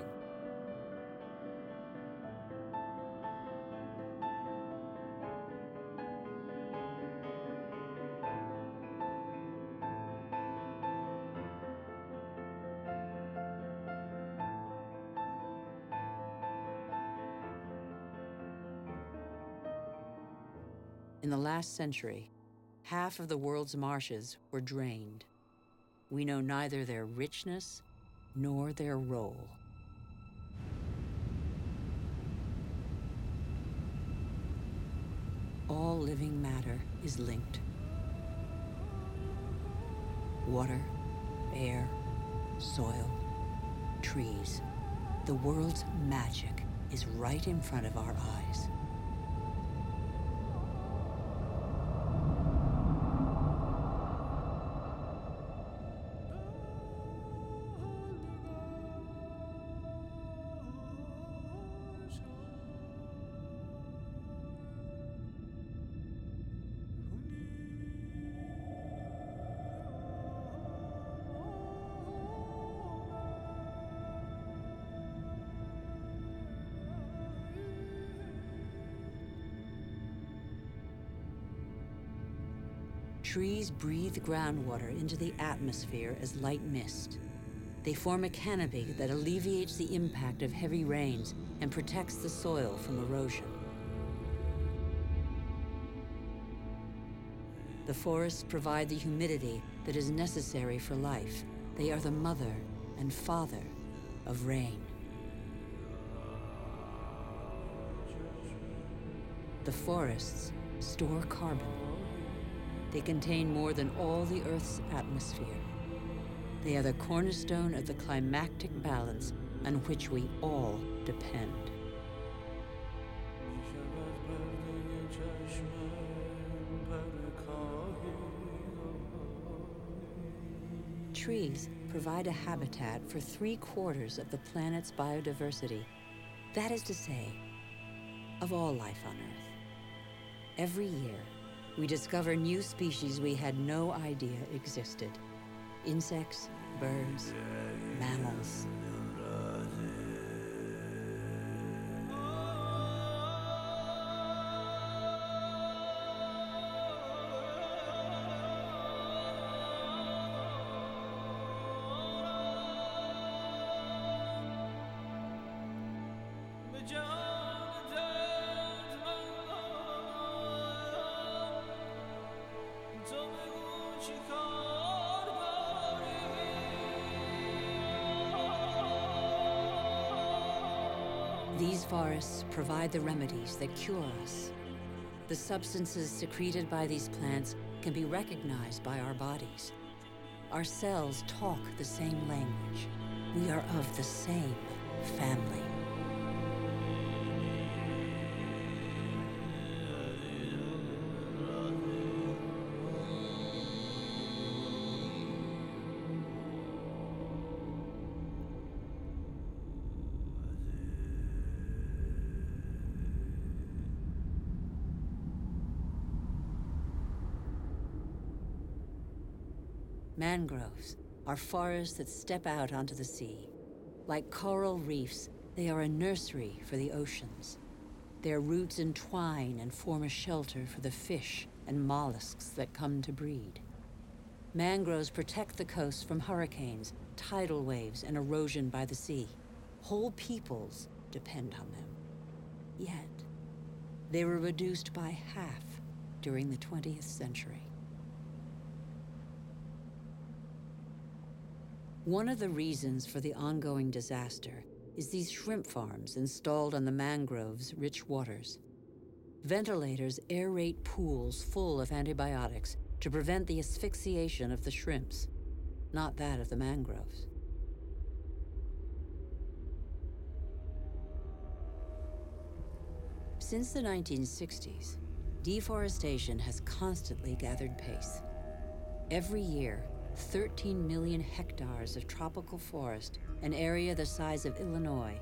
In the last century, half of the world's marshes were drained. We know neither their richness nor their role. All living matter is linked. Water, air, soil, trees. The world's magic is right in front of our eyes. Trees breathe groundwater into the atmosphere as light mist. They form a canopy that alleviates the impact of heavy rains and protects the soil from erosion. The forests provide the humidity that is necessary for life. They are the mother and father of rain. The forests store carbon. They contain more than all the Earth's atmosphere. They are the cornerstone of the climactic balance on which we all depend. Trees provide a habitat for 3/4 of the planet's biodiversity. That is to say, of all life on Earth. Every year, we discover new species we had no idea existed. Insects, birds, mammals. These forests provide the remedies that cure us. The substances secreted by these plants can be recognized by our bodies. Our cells talk the same language. We are of the same family. Mangroves are forests that step out onto the sea. Like coral reefs, they are a nursery for the oceans. Their roots entwine and form a shelter for the fish and mollusks that come to breed. Mangroves protect the coast from hurricanes, tidal waves, and erosion by the sea. Whole peoples depend on them. Yet, they were reduced by half during the 20th century. One of the reasons for the ongoing disaster is these shrimp farms installed on the mangroves' rich waters. Ventilators aerate pools full of antibiotics to prevent the asphyxiation of the shrimps, not that of the mangroves. Since the 1960s, deforestation has constantly gathered pace. Every year, 13 million hectares of tropical forest, an area the size of Illinois,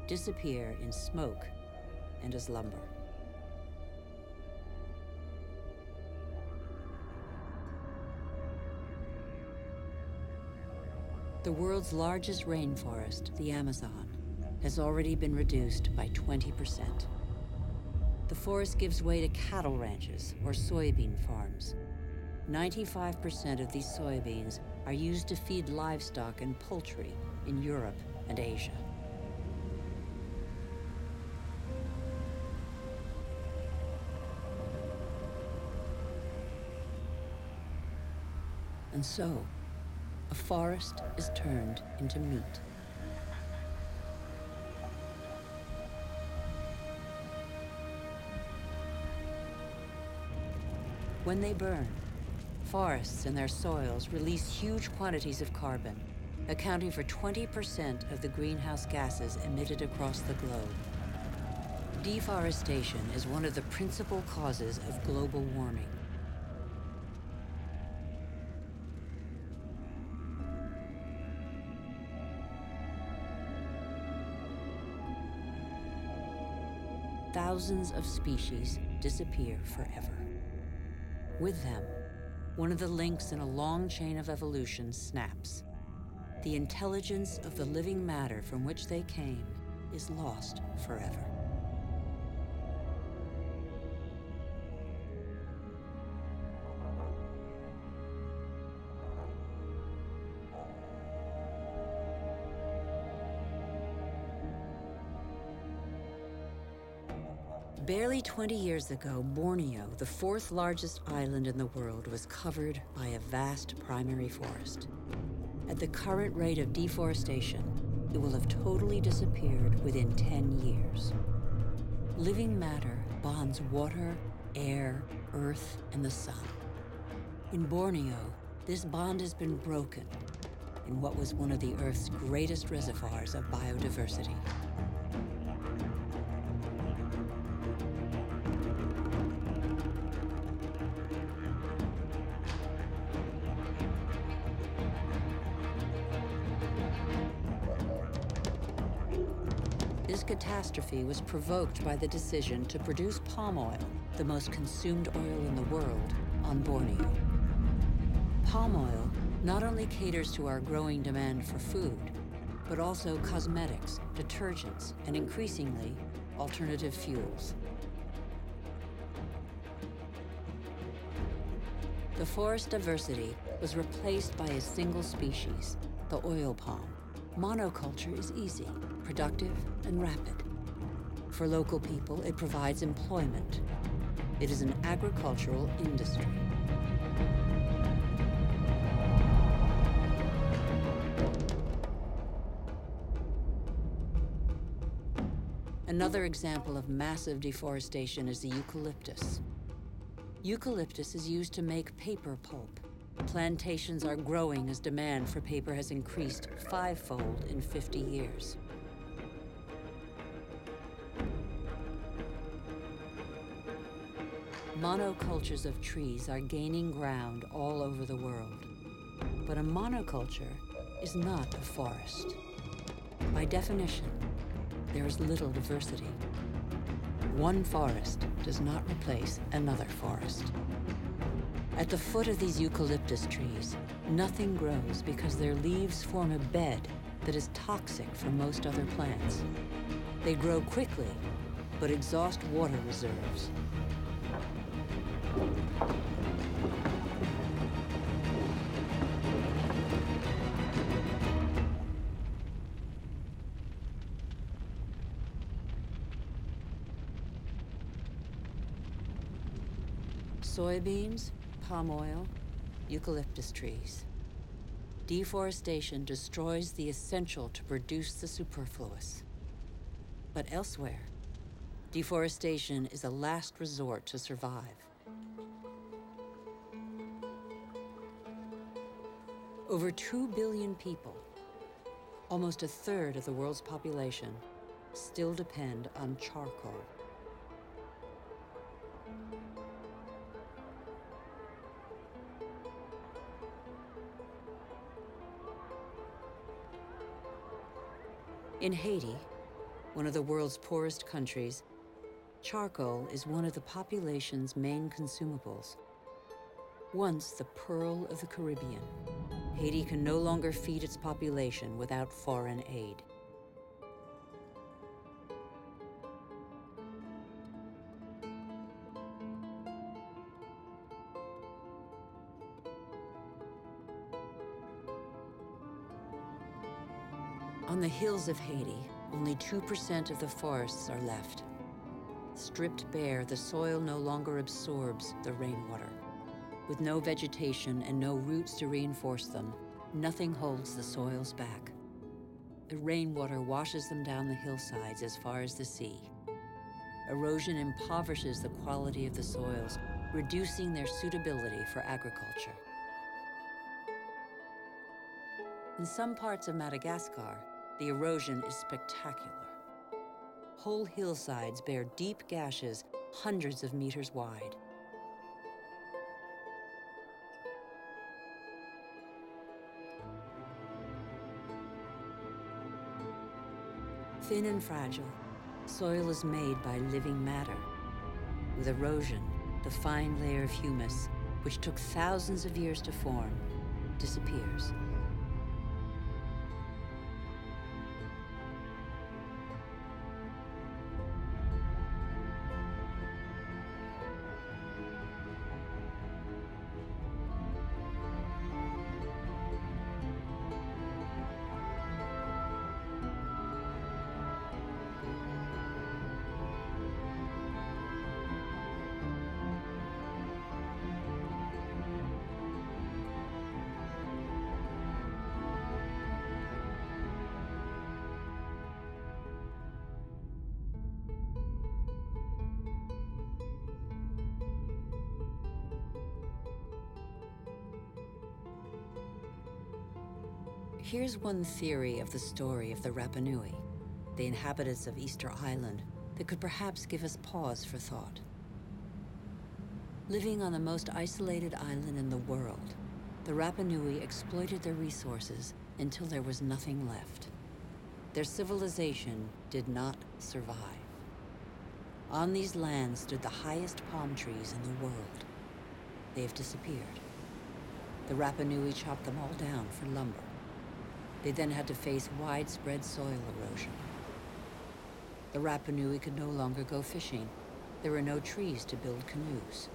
disappear in smoke and as lumber. The world's largest rainforest, the Amazon, has already been reduced by 20%. The forest gives way to cattle ranches or soybean farms. 95% of these soybeans are used to feed livestock and poultry in Europe and Asia. And so, a forest is turned into meat. When they burn, forests and their soils release huge quantities of carbon, accounting for 20% of the greenhouse gases emitted across the globe. Deforestation is one of the principal causes of global warming. Thousands of species disappear forever. With them, one of the links in a long chain of evolution snaps. The intelligence of the living matter from which they came is lost forever. Barely 20 years ago, Borneo, the fourth largest island in the world, was covered by a vast primary forest. At the current rate of deforestation, it will have totally disappeared within 10 years. Living matter bonds water, air, earth, and the sun. In Borneo, this bond has been broken in what was one of the Earth's greatest reservoirs of biodiversity. This catastrophe was provoked by the decision to produce palm oil, the most consumed oil in the world, on Borneo. Palm oil not only caters to our growing demand for food, but also cosmetics, detergents, and increasingly, alternative fuels. The forest diversity was replaced by a single species, the oil palm. Monoculture is easy, productive, and rapid. For local people, it provides employment. It is an agricultural industry. Another example of massive deforestation is the eucalyptus. Eucalyptus is used to make paper pulp. Plantations are growing as demand for paper has increased fivefold in 50 years. Monocultures of trees are gaining ground all over the world. But a monoculture is not a forest. By definition, there is little diversity. One forest does not replace another forest. At the foot of these eucalyptus trees, nothing grows because their leaves form a bed that is toxic for most other plants. They grow quickly, but exhaust water reserves. Soybeans, palm oil, eucalyptus trees. Deforestation destroys the essential to produce the superfluous. But elsewhere, deforestation is a last resort to survive. Over 2 billion people, almost a third of the world's population, still depend on charcoal. In Haiti, one of the world's poorest countries, charcoal is one of the population's main consumables. Once the pearl of the Caribbean, Haiti can no longer feed its population without foreign aid. On the hills of Haiti, only 2% of the forests are left. Stripped bare, the soil no longer absorbs the rainwater. With no vegetation and no roots to reinforce them, nothing holds the soils back. The rainwater washes them down the hillsides as far as the sea. Erosion impoverishes the quality of the soils, reducing their suitability for agriculture. In some parts of Madagascar, the erosion is spectacular. Whole hillsides bear deep gashes hundreds of meters wide. Thin and fragile, soil is made by living matter. With erosion, the fine layer of humus, which took thousands of years to form, disappears. Here's one theory of the story of the Rapa Nui, the inhabitants of Easter Island, that could perhaps give us pause for thought. Living on the most isolated island in the world, the Rapa Nui exploited their resources until there was nothing left. Their civilization did not survive. On these lands stood the highest palm trees in the world. They have disappeared. The Rapa Nui chopped them all down for lumber. They then had to face widespread soil erosion. The Rapa Nui could no longer go fishing. There were no trees to build canoes.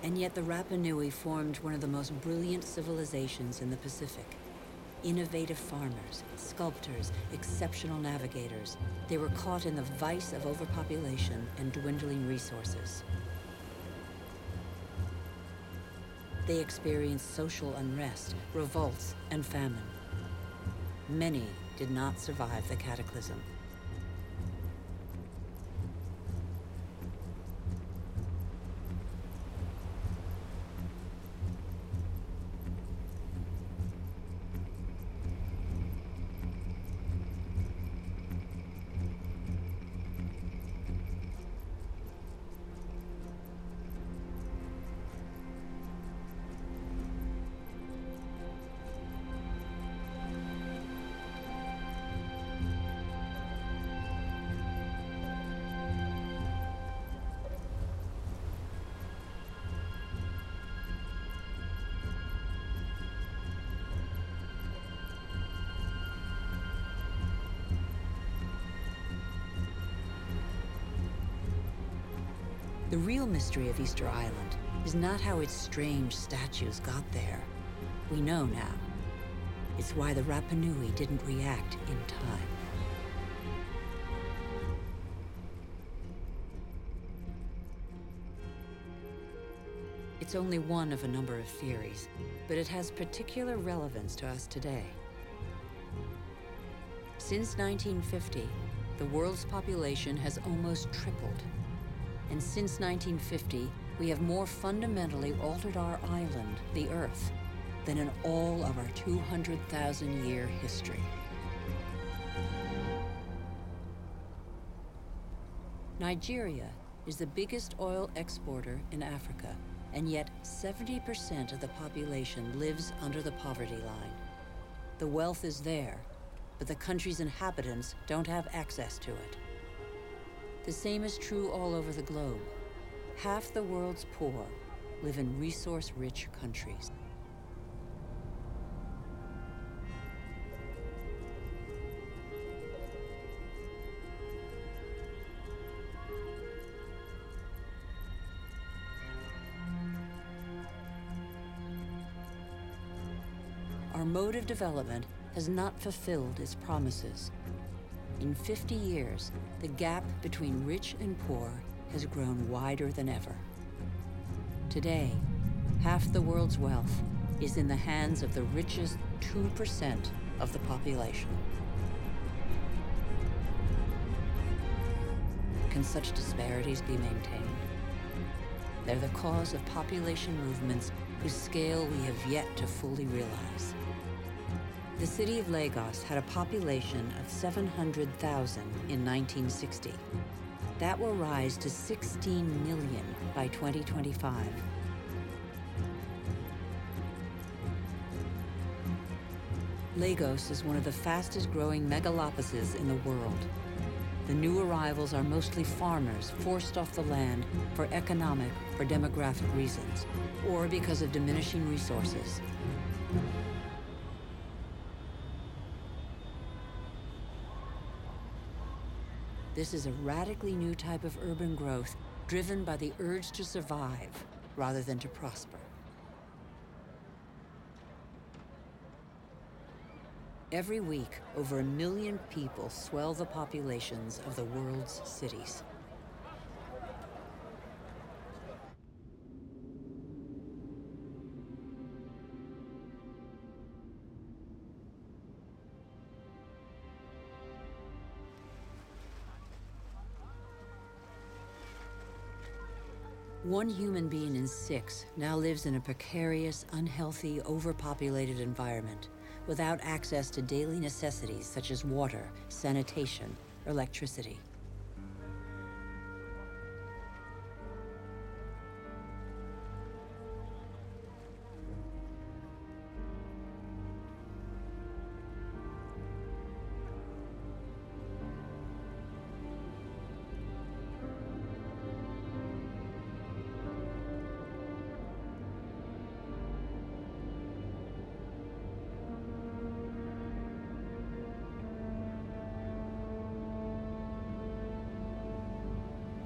And yet the Rapa Nui formed one of the most brilliant civilizations in the Pacific. Innovative farmers, sculptors, exceptional navigators. They were caught in the vice of overpopulation and dwindling resources. They experienced social unrest, revolts, and famine. Many did not survive the cataclysm. The real mystery of Easter Island is not how its strange statues got there. We know now. It's why the Rapa Nui didn't react in time. It's only one of a number of theories, but it has particular relevance to us today. Since 1950, the world's population has almost tripled. And since 1950, we have more fundamentally altered our island, the Earth, than in all of our 200,000-year history. Nigeria is the biggest oil exporter in Africa, and yet 70% of the population lives under the poverty line. The wealth is there, but the country's inhabitants don't have access to it. The same is true all over the globe. Half the world's poor, live in resource-rich countries. Our mode of development has not fulfilled its promises. In 50 years, the gap between rich and poor has grown wider than ever. Today, half the world's wealth is in the hands of the richest 2% of the population. Can such disparities be maintained? They're the cause of population movements whose scale we have yet to fully realize. The city of Lagos had a population of 700,000 in 1960. That will rise to 16 million by 2025. Lagos is one of the fastest growing megalopolises in the world. The new arrivals are mostly farmers forced off the land for economic or demographic reasons, or because of diminishing resources. This is a radically new type of urban growth driven by the urge to survive rather than to prosper. Every week, over 1 million people swell the populations of the world's cities. One human being in 6 now lives in a precarious, unhealthy, overpopulated environment without access to daily necessities such as water, sanitation, or electricity.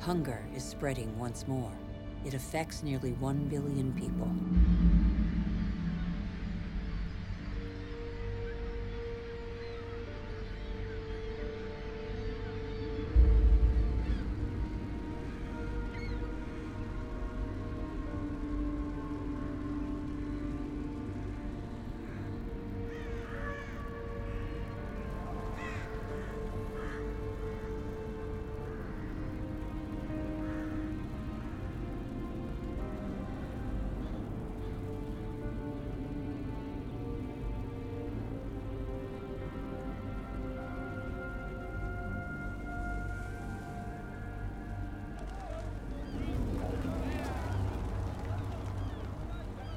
Hunger is spreading once more. It affects nearly 1 billion people.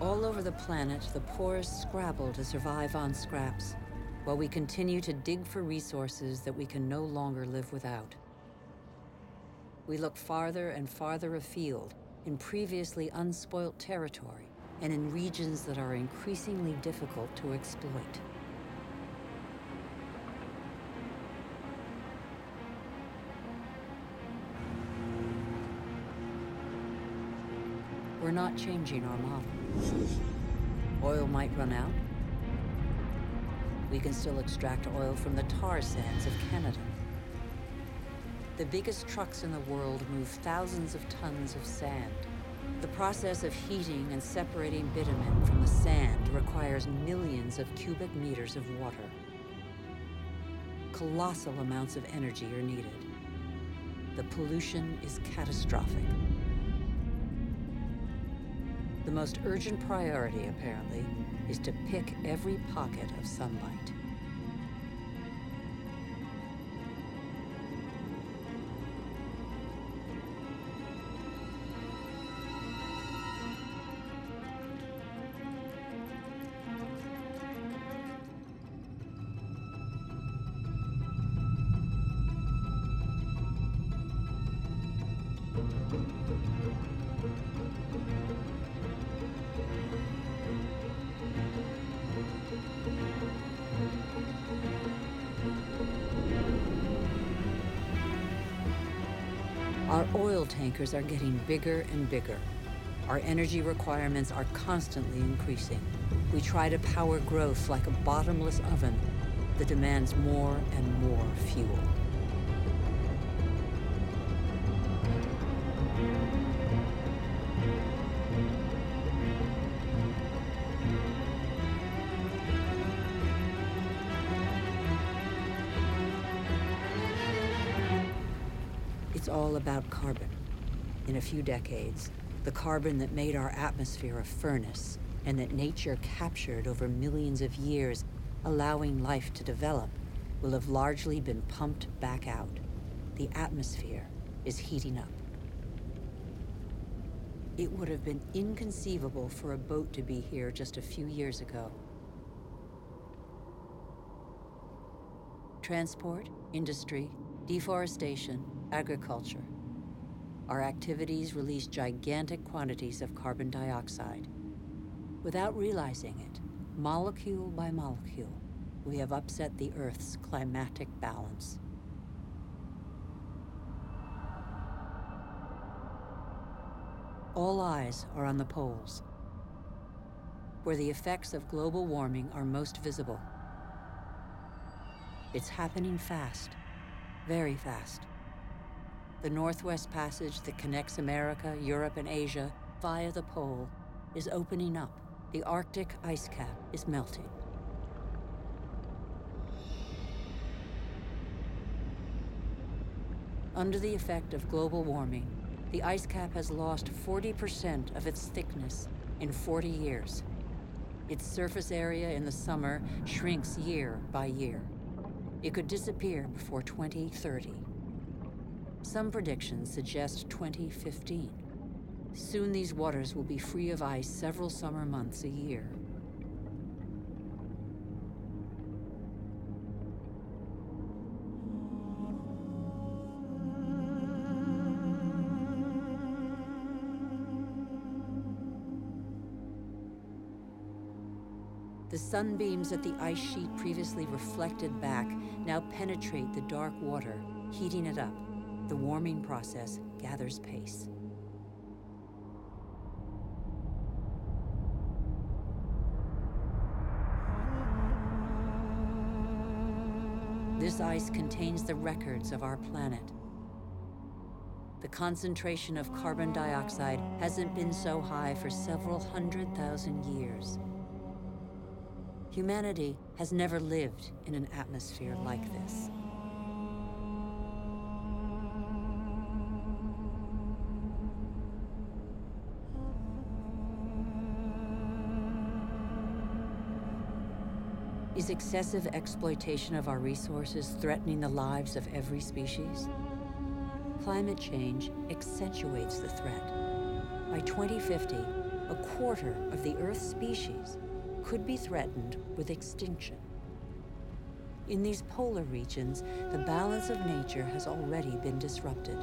All over the planet, the poorest scrabble to survive on scraps, while we continue to dig for resources that we can no longer live without. We look farther and farther afield, in previously unspoilt territory, and in regions that are increasingly difficult to exploit. We're not changing our model. Oil might run out. We can still extract oil from the tar sands of Canada. The biggest trucks in the world move thousands of tons of sand. The process of heating and separating bitumen from the sand requires millions of cubic meters of water. Colossal amounts of energy are needed. The pollution is catastrophic. The most urgent priority, apparently, is to pick every pocket of sunlight. Our oil tankers are getting bigger and bigger. Our energy requirements are constantly increasing. We try to power growth like a bottomless oven that demands more and more fuel. It's all about carbon. In a few decades, the carbon that made our atmosphere a furnace and that nature captured over millions of years, allowing life to develop, will have largely been pumped back out. The atmosphere is heating up. It would have been inconceivable for a boat to be here just a few years ago. Transport, industry, deforestation, agriculture. Our activities release gigantic quantities of carbon dioxide. Without realizing it, molecule by molecule, we have upset the Earth's climatic balance. All eyes are on the poles, where the effects of global warming are most visible. It's happening fast, very fast. The Northwest Passage that connects America, Europe, and Asia via the pole is opening up. The Arctic ice cap is melting. Under the effect of global warming, the ice cap has lost 40% of its thickness in 40 years. Its surface area in the summer shrinks year by year. It could disappear before 2030. Some predictions suggest 2015. Soon these waters will be free of ice several summer months a year. The sunbeams that the ice sheet previously reflected back now penetrate the dark water, heating it up. The warming process gathers pace. This ice contains the records of our planet. The concentration of carbon dioxide hasn't been so high for several 100,000 years. Humanity has never lived in an atmosphere like this. Is excessive exploitation of our resources threatening the lives of every species? Climate change accentuates the threat. By 2050, a quarter of the Earth's species could be threatened with extinction. In these polar regions, the balance of nature has already been disrupted.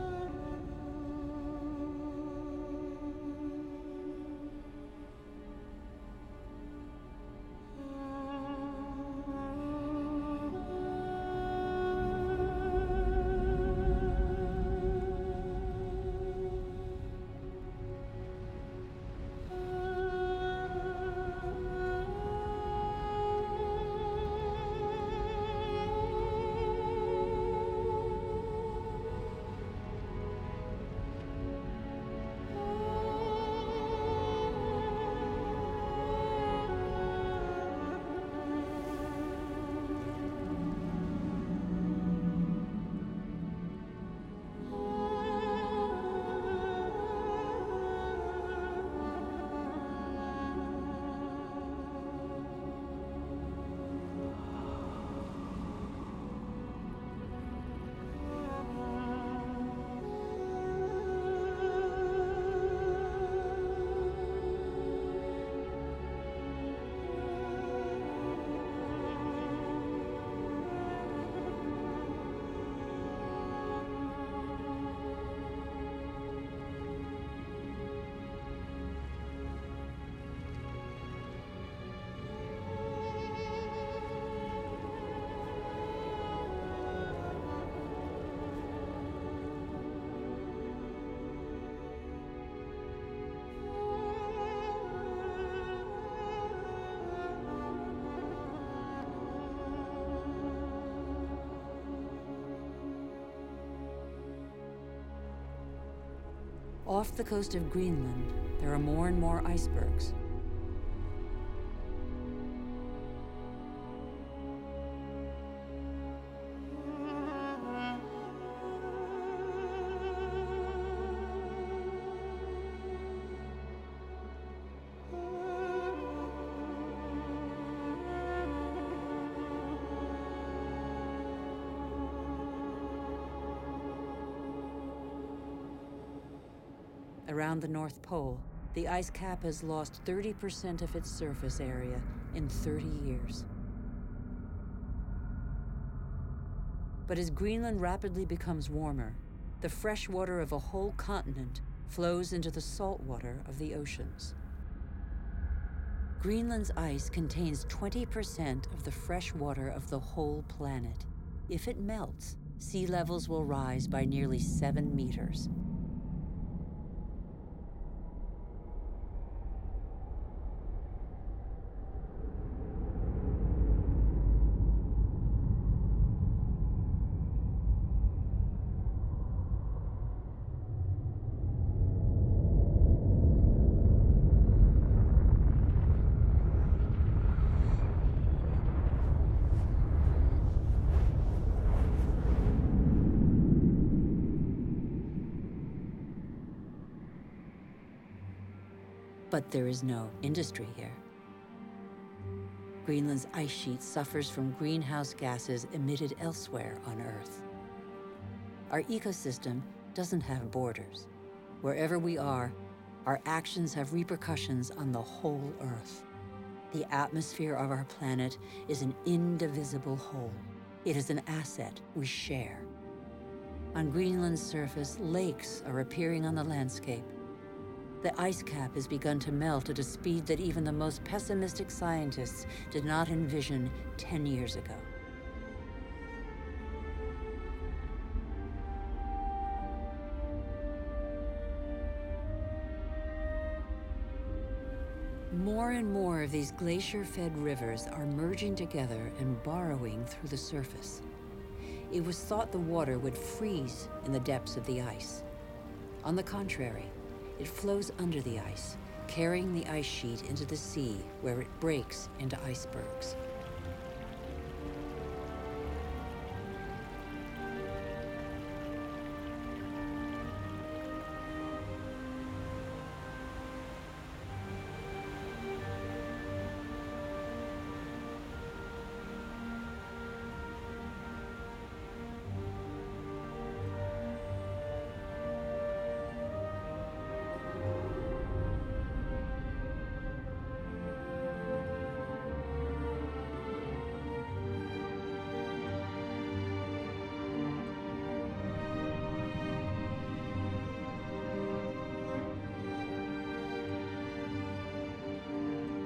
Off the coast of Greenland, there are more and more icebergs. Around the North Pole, the ice cap has lost 30% of its surface area in 30 years. But as Greenland rapidly becomes warmer, the fresh water of a whole continent flows into the salt water of the oceans. Greenland's ice contains 20% of the fresh water of the whole planet. If it melts, sea levels will rise by nearly 7 meters. But there is no industry here. Greenland's ice sheet suffers from greenhouse gases emitted elsewhere on Earth. Our ecosystem doesn't have borders. Wherever we are, our actions have repercussions on the whole Earth. The atmosphere of our planet is an indivisible whole. It is an asset we share. On Greenland's surface, lakes are appearing on the landscape. The ice cap has begun to melt at a speed that even the most pessimistic scientists did not envision 10 years ago. More and more of these glacier-fed rivers are merging together and burrowing through the surface. It was thought the water would freeze in the depths of the ice. On the contrary, it flows under the ice, carrying the ice sheet into the sea, where it breaks into icebergs.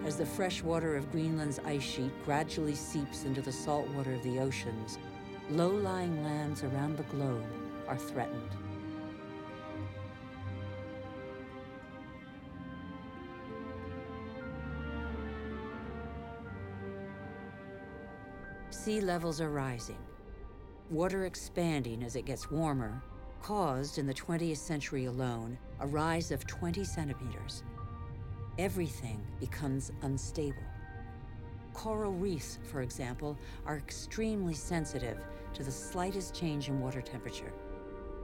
As the fresh water of Greenland's ice sheet gradually seeps into the salt water of the oceans, low-lying lands around the globe are threatened. Sea levels are rising. Water expanding as it gets warmer caused, in the 20th century alone, a rise of 20 centimeters. Everything becomes unstable. Coral reefs, for example, are extremely sensitive to the slightest change in water temperature.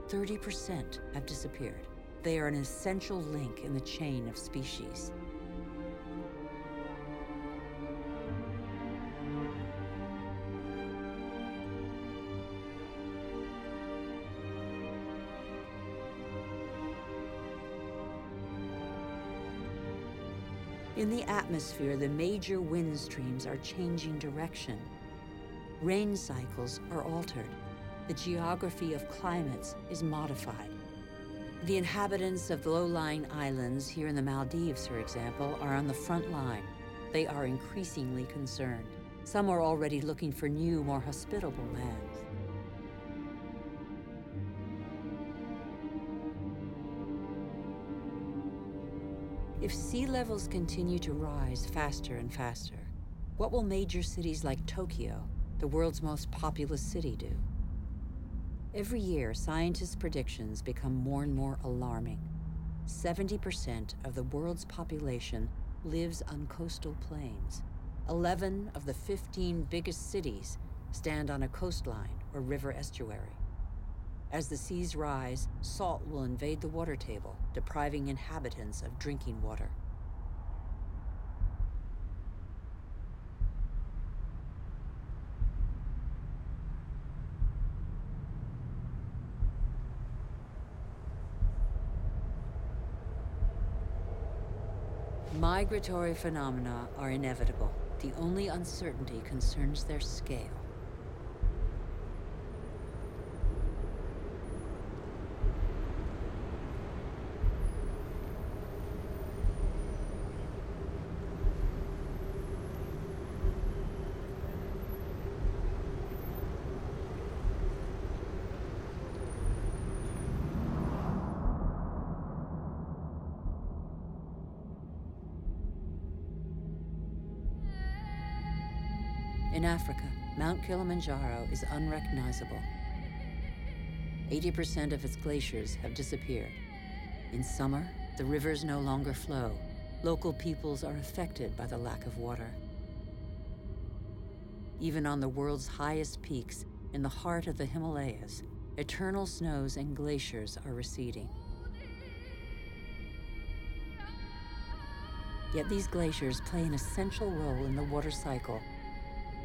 30% have disappeared. They are an essential link in the chain of species. In the atmosphere, the major wind streams are changing direction. Rain cycles are altered. The geography of climates is modified. The inhabitants of low-lying islands here in the Maldives, for example, are on the front line. They are increasingly concerned. Some are already looking for new, more hospitable lands. If sea levels continue to rise faster and faster, what will major cities like Tokyo, the world's most populous city, do? Every year, scientists' predictions become more and more alarming. 70% of the world's population lives on coastal plains. 11 of the 15 biggest cities stand on a coastline or river estuary. As the seas rise, salt will invade the water table, depriving inhabitants of drinking water. Migratory phenomena are inevitable. The only uncertainty concerns their scale. In Africa, Mount Kilimanjaro is unrecognizable. 80% of its glaciers have disappeared. In summer, the rivers no longer flow. Local peoples are affected by the lack of water. Even on the world's highest peaks, in the heart of the Himalayas, eternal snows and glaciers are receding. Yet these glaciers play an essential role in the water cycle.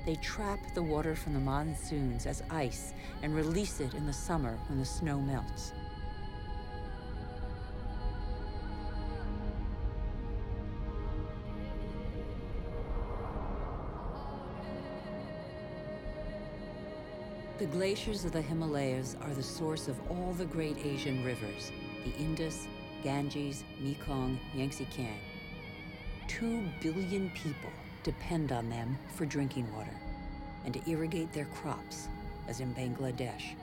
They trap the water from the monsoons as ice and release it in the summer when the snow melts. The glaciers of the Himalayas are the source of all the great Asian rivers, the Indus, Ganges, Mekong, Yangtze-Kiang. 2 billion people depend on them for drinking water and to irrigate their crops, as in Bangladesh.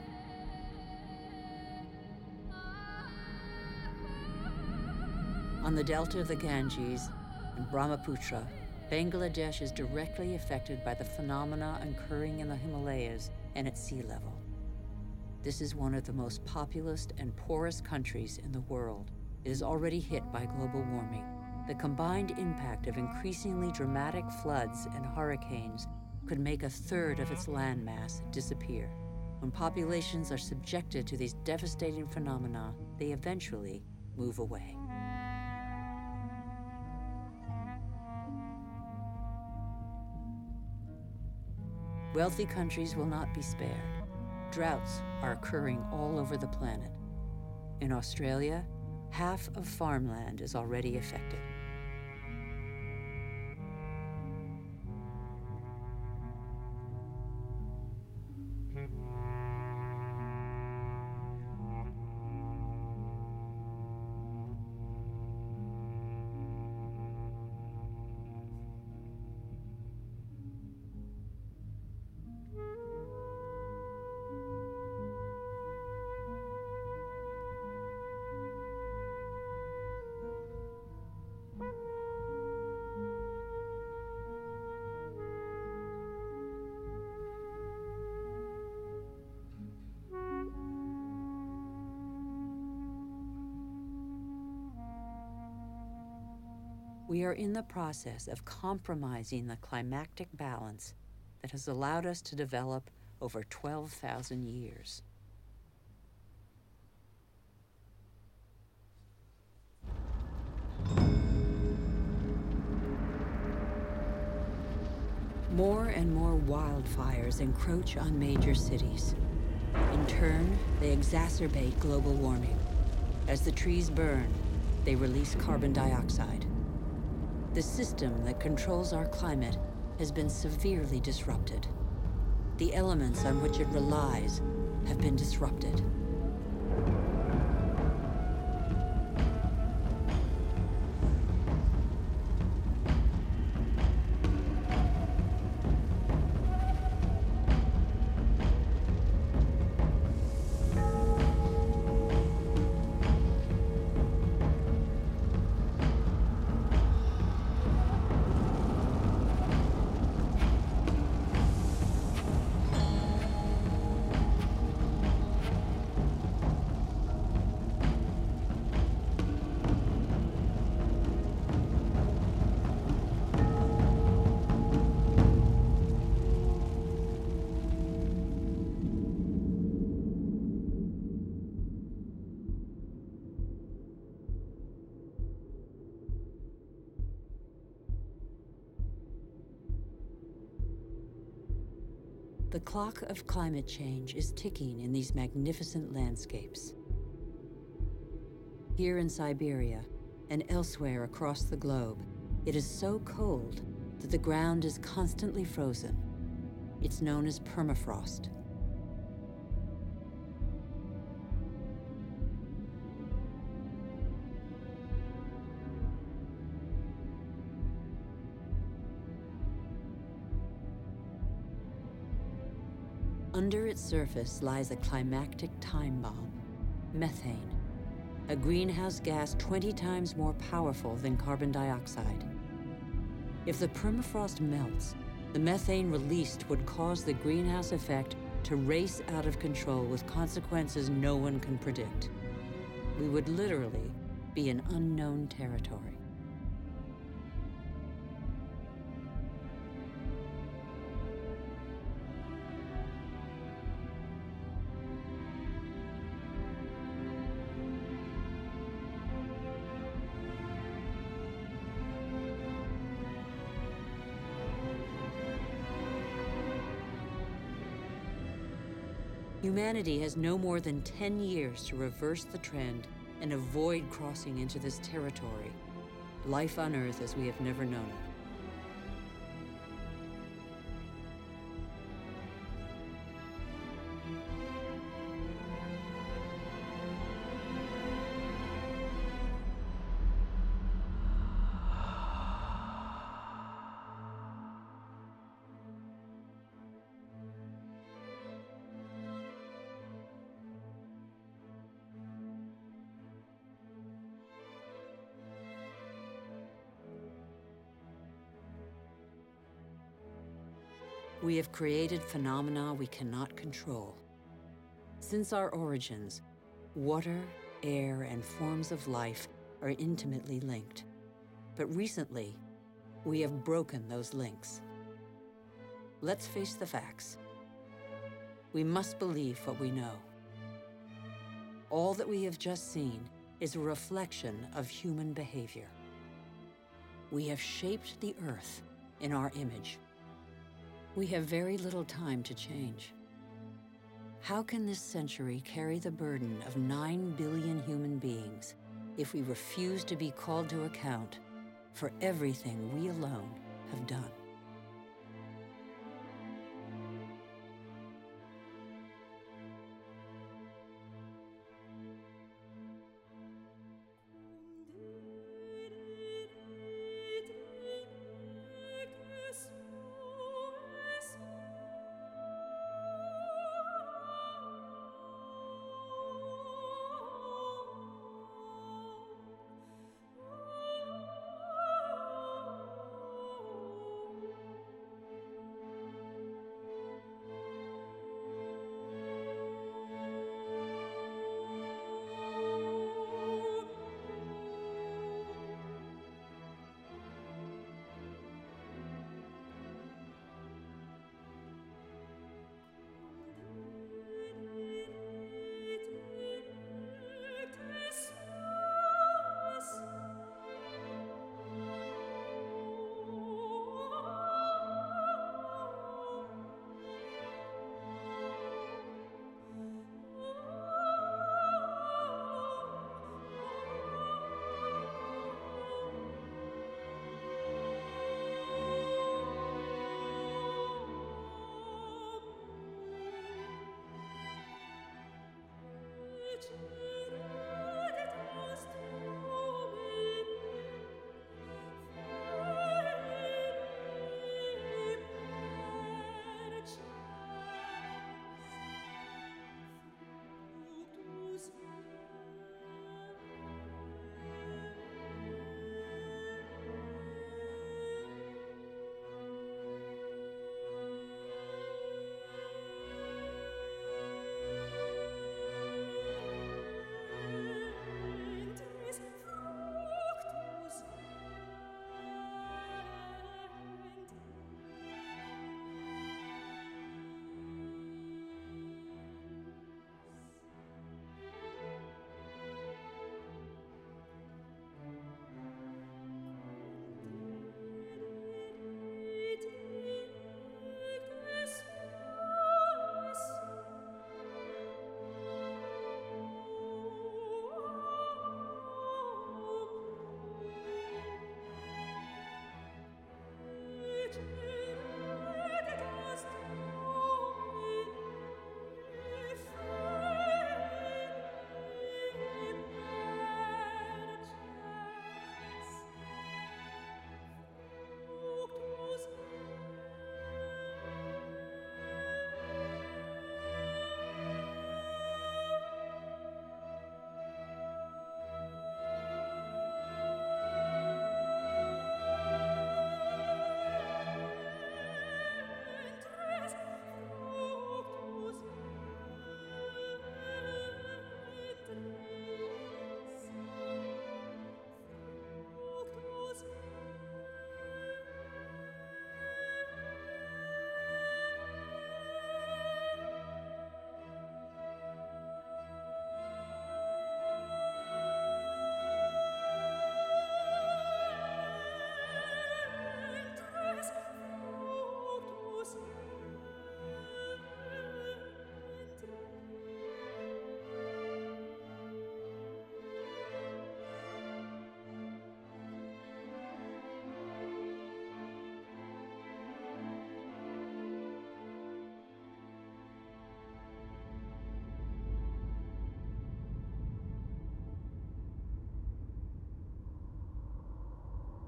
On the delta of the Ganges and Brahmaputra, Bangladesh is directly affected by the phenomena occurring in the Himalayas and at sea level. This is one of the most populous and poorest countries in the world. It is already hit by global warming. The combined impact of increasingly dramatic floods and hurricanes could make a third of its landmass disappear. When populations are subjected to these devastating phenomena, they eventually move away. Wealthy countries will not be spared. Droughts are occurring all over the planet. In Australia, half of farmland is already affected. We are in the process of compromising the climactic balance that has allowed us to develop over 12,000 years. More and more wildfires encroach on major cities. In turn, they exacerbate global warming. As the trees burn, they release carbon dioxide. The system that controls our climate has been severely disrupted. The elements on which it relies have been disrupted. The clock of climate change is ticking in these magnificent landscapes. Here in Siberia and elsewhere across the globe, it is so cold that the ground is constantly frozen. It's known as permafrost. Under its surface lies a climactic time bomb, methane, a greenhouse gas 20 times more powerful than carbon dioxide. If the permafrost melts, the methane released would cause the greenhouse effect to race out of control with consequences no one can predict. We would literally be in unknown territory. Humanity has no more than 10 years to reverse the trend and avoid crossing into this territory, life on Earth as we have never known it. We have created phenomena we cannot control. Since our origins, water, air, and forms of life are intimately linked. But recently, we have broken those links. Let's face the facts. We must believe what we know. All that we have just seen is a reflection of human behavior. We have shaped the Earth in our image. We have very little time to change. How can this century carry the burden of 9 billion human beings if we refuse to be called to account for everything we alone have done?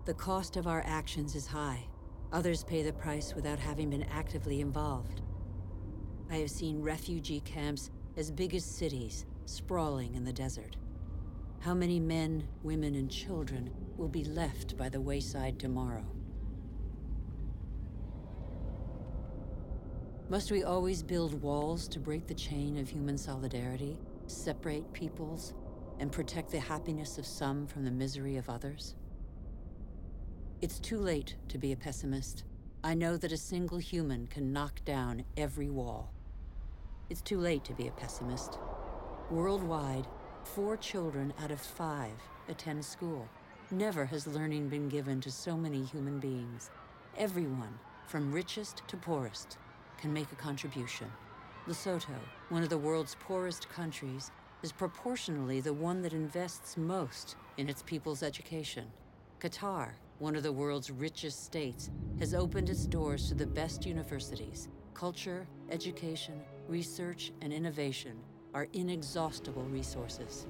The cost of our actions is high. Others pay the price without having been actively involved. I have seen refugee camps as big as cities, sprawling in the desert. How many men, women, and children will be left by the wayside tomorrow? Must we always build walls to break the chain of human solidarity, separate peoples, and protect the happiness of some from the misery of others? It's too late to be a pessimist. I know that a single human can knock down every wall. It's too late to be a pessimist. Worldwide, 4 children out of 5 attend school. Never has learning been given to so many human beings. Everyone, from richest to poorest, can make a contribution. Lesotho, one of the world's poorest countries, is proportionally the one that invests most in its people's education. Qatar, one of the world's richest states, has opened its doors to the best universities. Culture, education, research, and innovation are inexhaustible resources.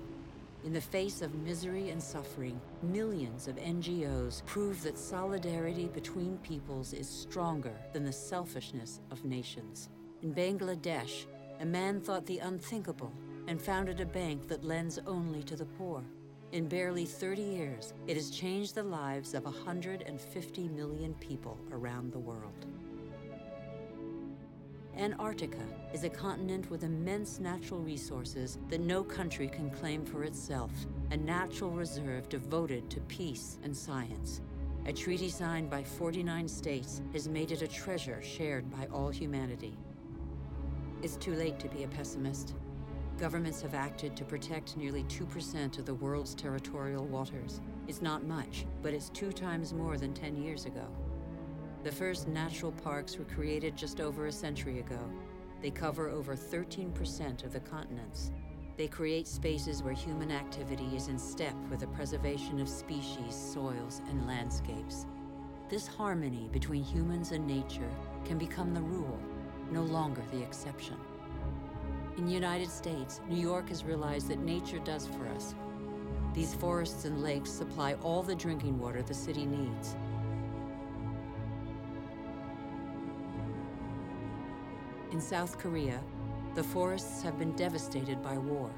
In the face of misery and suffering, millions of NGOs prove that solidarity between peoples is stronger than the selfishness of nations. In Bangladesh, a man thought the unthinkable and founded a bank that lends only to the poor. In barely 30 years, it has changed the lives of 150 million people around the world. Antarctica is a continent with immense natural resources that no country can claim for itself, a natural reserve devoted to peace and science. A treaty signed by 49 states has made it a treasure shared by all humanity. It's too late to be a pessimist. Governments have acted to protect nearly 2% of the world's territorial waters. It's not much, but it's 2 times more than 10 years ago. The first natural parks were created just over a century ago. They cover over 13% of the continents. They create spaces where human activity is in step with the preservation of species, soils, and landscapes. This harmony between humans and nature can become the rule, no longer the exception. In the United States, New York has realized that nature does for us. These forests and lakes supply all the drinking water the city needs. In South Korea, the forests have been devastated by war.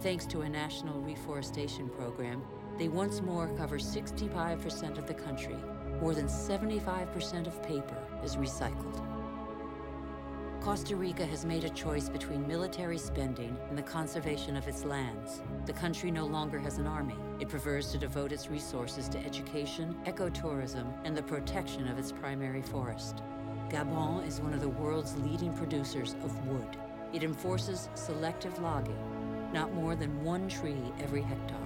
Thanks to a national reforestation program, they once more cover 65% of the country. More than 75% of paper is recycled. Costa Rica has made a choice between military spending and the conservation of its lands. The country no longer has an army. It prefers to devote its resources to education, ecotourism, and the protection of its primary forest. Gabon is one of the world's leading producers of wood. It enforces selective logging, not more than 1 tree every hectare.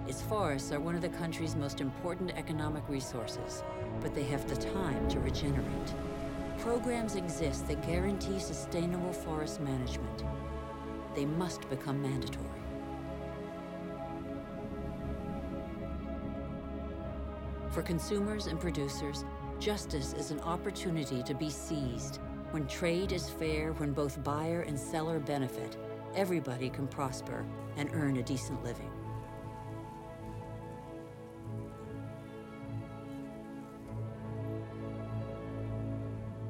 Its forests are one of the country's most important economic resources, but they have the time to regenerate. Programs exist that guarantee sustainable forest management. They must become mandatory. For consumers and producers, justice is an opportunity to be seized. When trade is fair, when both buyer and seller benefit, everybody can prosper and earn a decent living.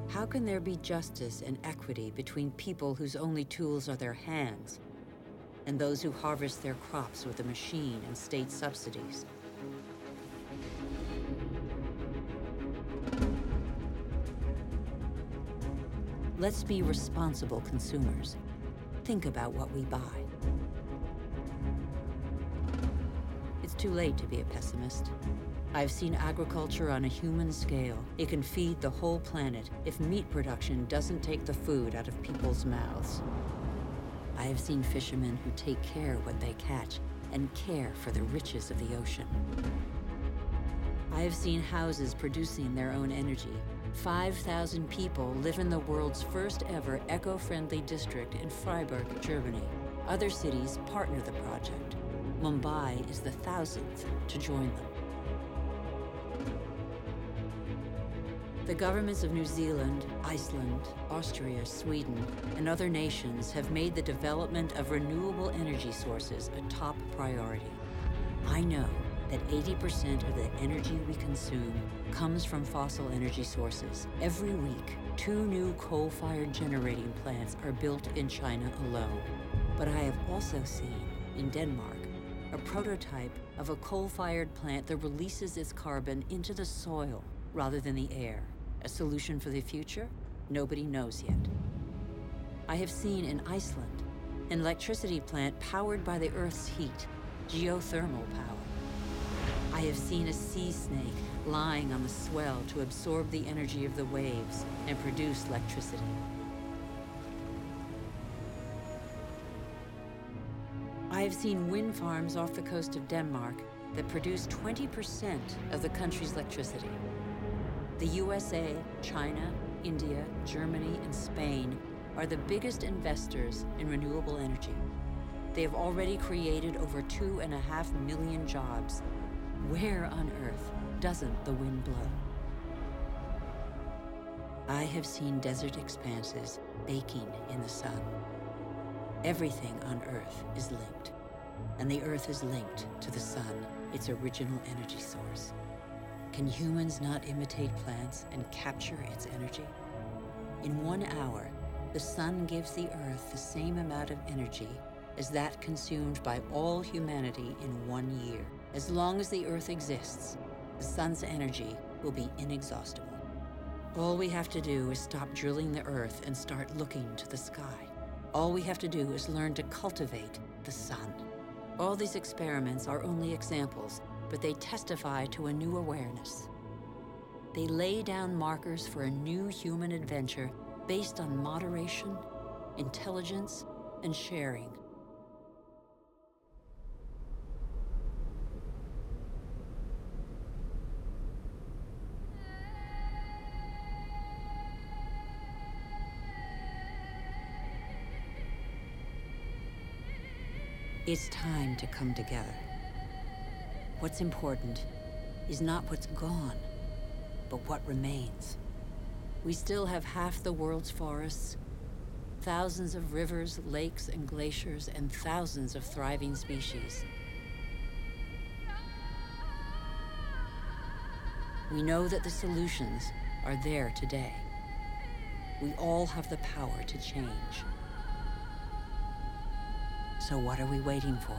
How can there be justice and equity between people whose only tools are their hands and those who harvest their crops with a machine and state subsidies? Let's be responsible consumers. Think about what we buy. It's too late to be a pessimist. I've seen agriculture on a human scale. It can feed the whole planet if meat production doesn't take the food out of people's mouths. I have seen fishermen who take care what they catch and care for the riches of the ocean. I have seen houses producing their own energy. 5,000 people live in the world's first ever eco-friendly district in Freiburg, Germany. Other cities partner the project. Mumbai is the 1,000th to join them. The governments of New Zealand, Iceland, Austria, Sweden, and other nations have made the development of renewable energy sources a top priority. I know that 80% of the energy we consume comes from fossil energy sources. Every week, 2 new coal-fired generating plants are built in China alone. But I have also seen, in Denmark, a prototype of a coal-fired plant that releases its carbon into the soil rather than the air. A solution for the future? Nobody knows yet. I have seen in Iceland an electricity plant powered by the Earth's heat, geothermal power. I have seen a sea snake lying on the swell to absorb the energy of the waves and produce electricity. I have seen wind farms off the coast of Denmark that produce 20% of the country's electricity. The USA, China, India, Germany, and Spain are the biggest investors in renewable energy. They have already created over 2.5 million jobs. Where on earth doesn't the wind blow? I have seen desert expanses baking in the sun. Everything on Earth is linked, and the Earth is linked to the sun, its original energy source. Can humans not imitate plants and capture its energy? In 1 hour, the sun gives the Earth the same amount of energy as that consumed by all humanity in 1 year. As long as the Earth exists, the sun's energy will be inexhaustible. All we have to do is stop drilling the Earth and start looking to the sky. All we have to do is learn to cultivate the sun. All these experiments are only examples, but they testify to a new awareness. They lay down markers for a new human adventure based on moderation, intelligence, and sharing. It's time to come together. What's important is not what's gone, but what remains. We still have half the world's forests, thousands of rivers, lakes, and glaciers, and thousands of thriving species. We know that the solutions are there today. We all have the power to change. So what are we waiting for?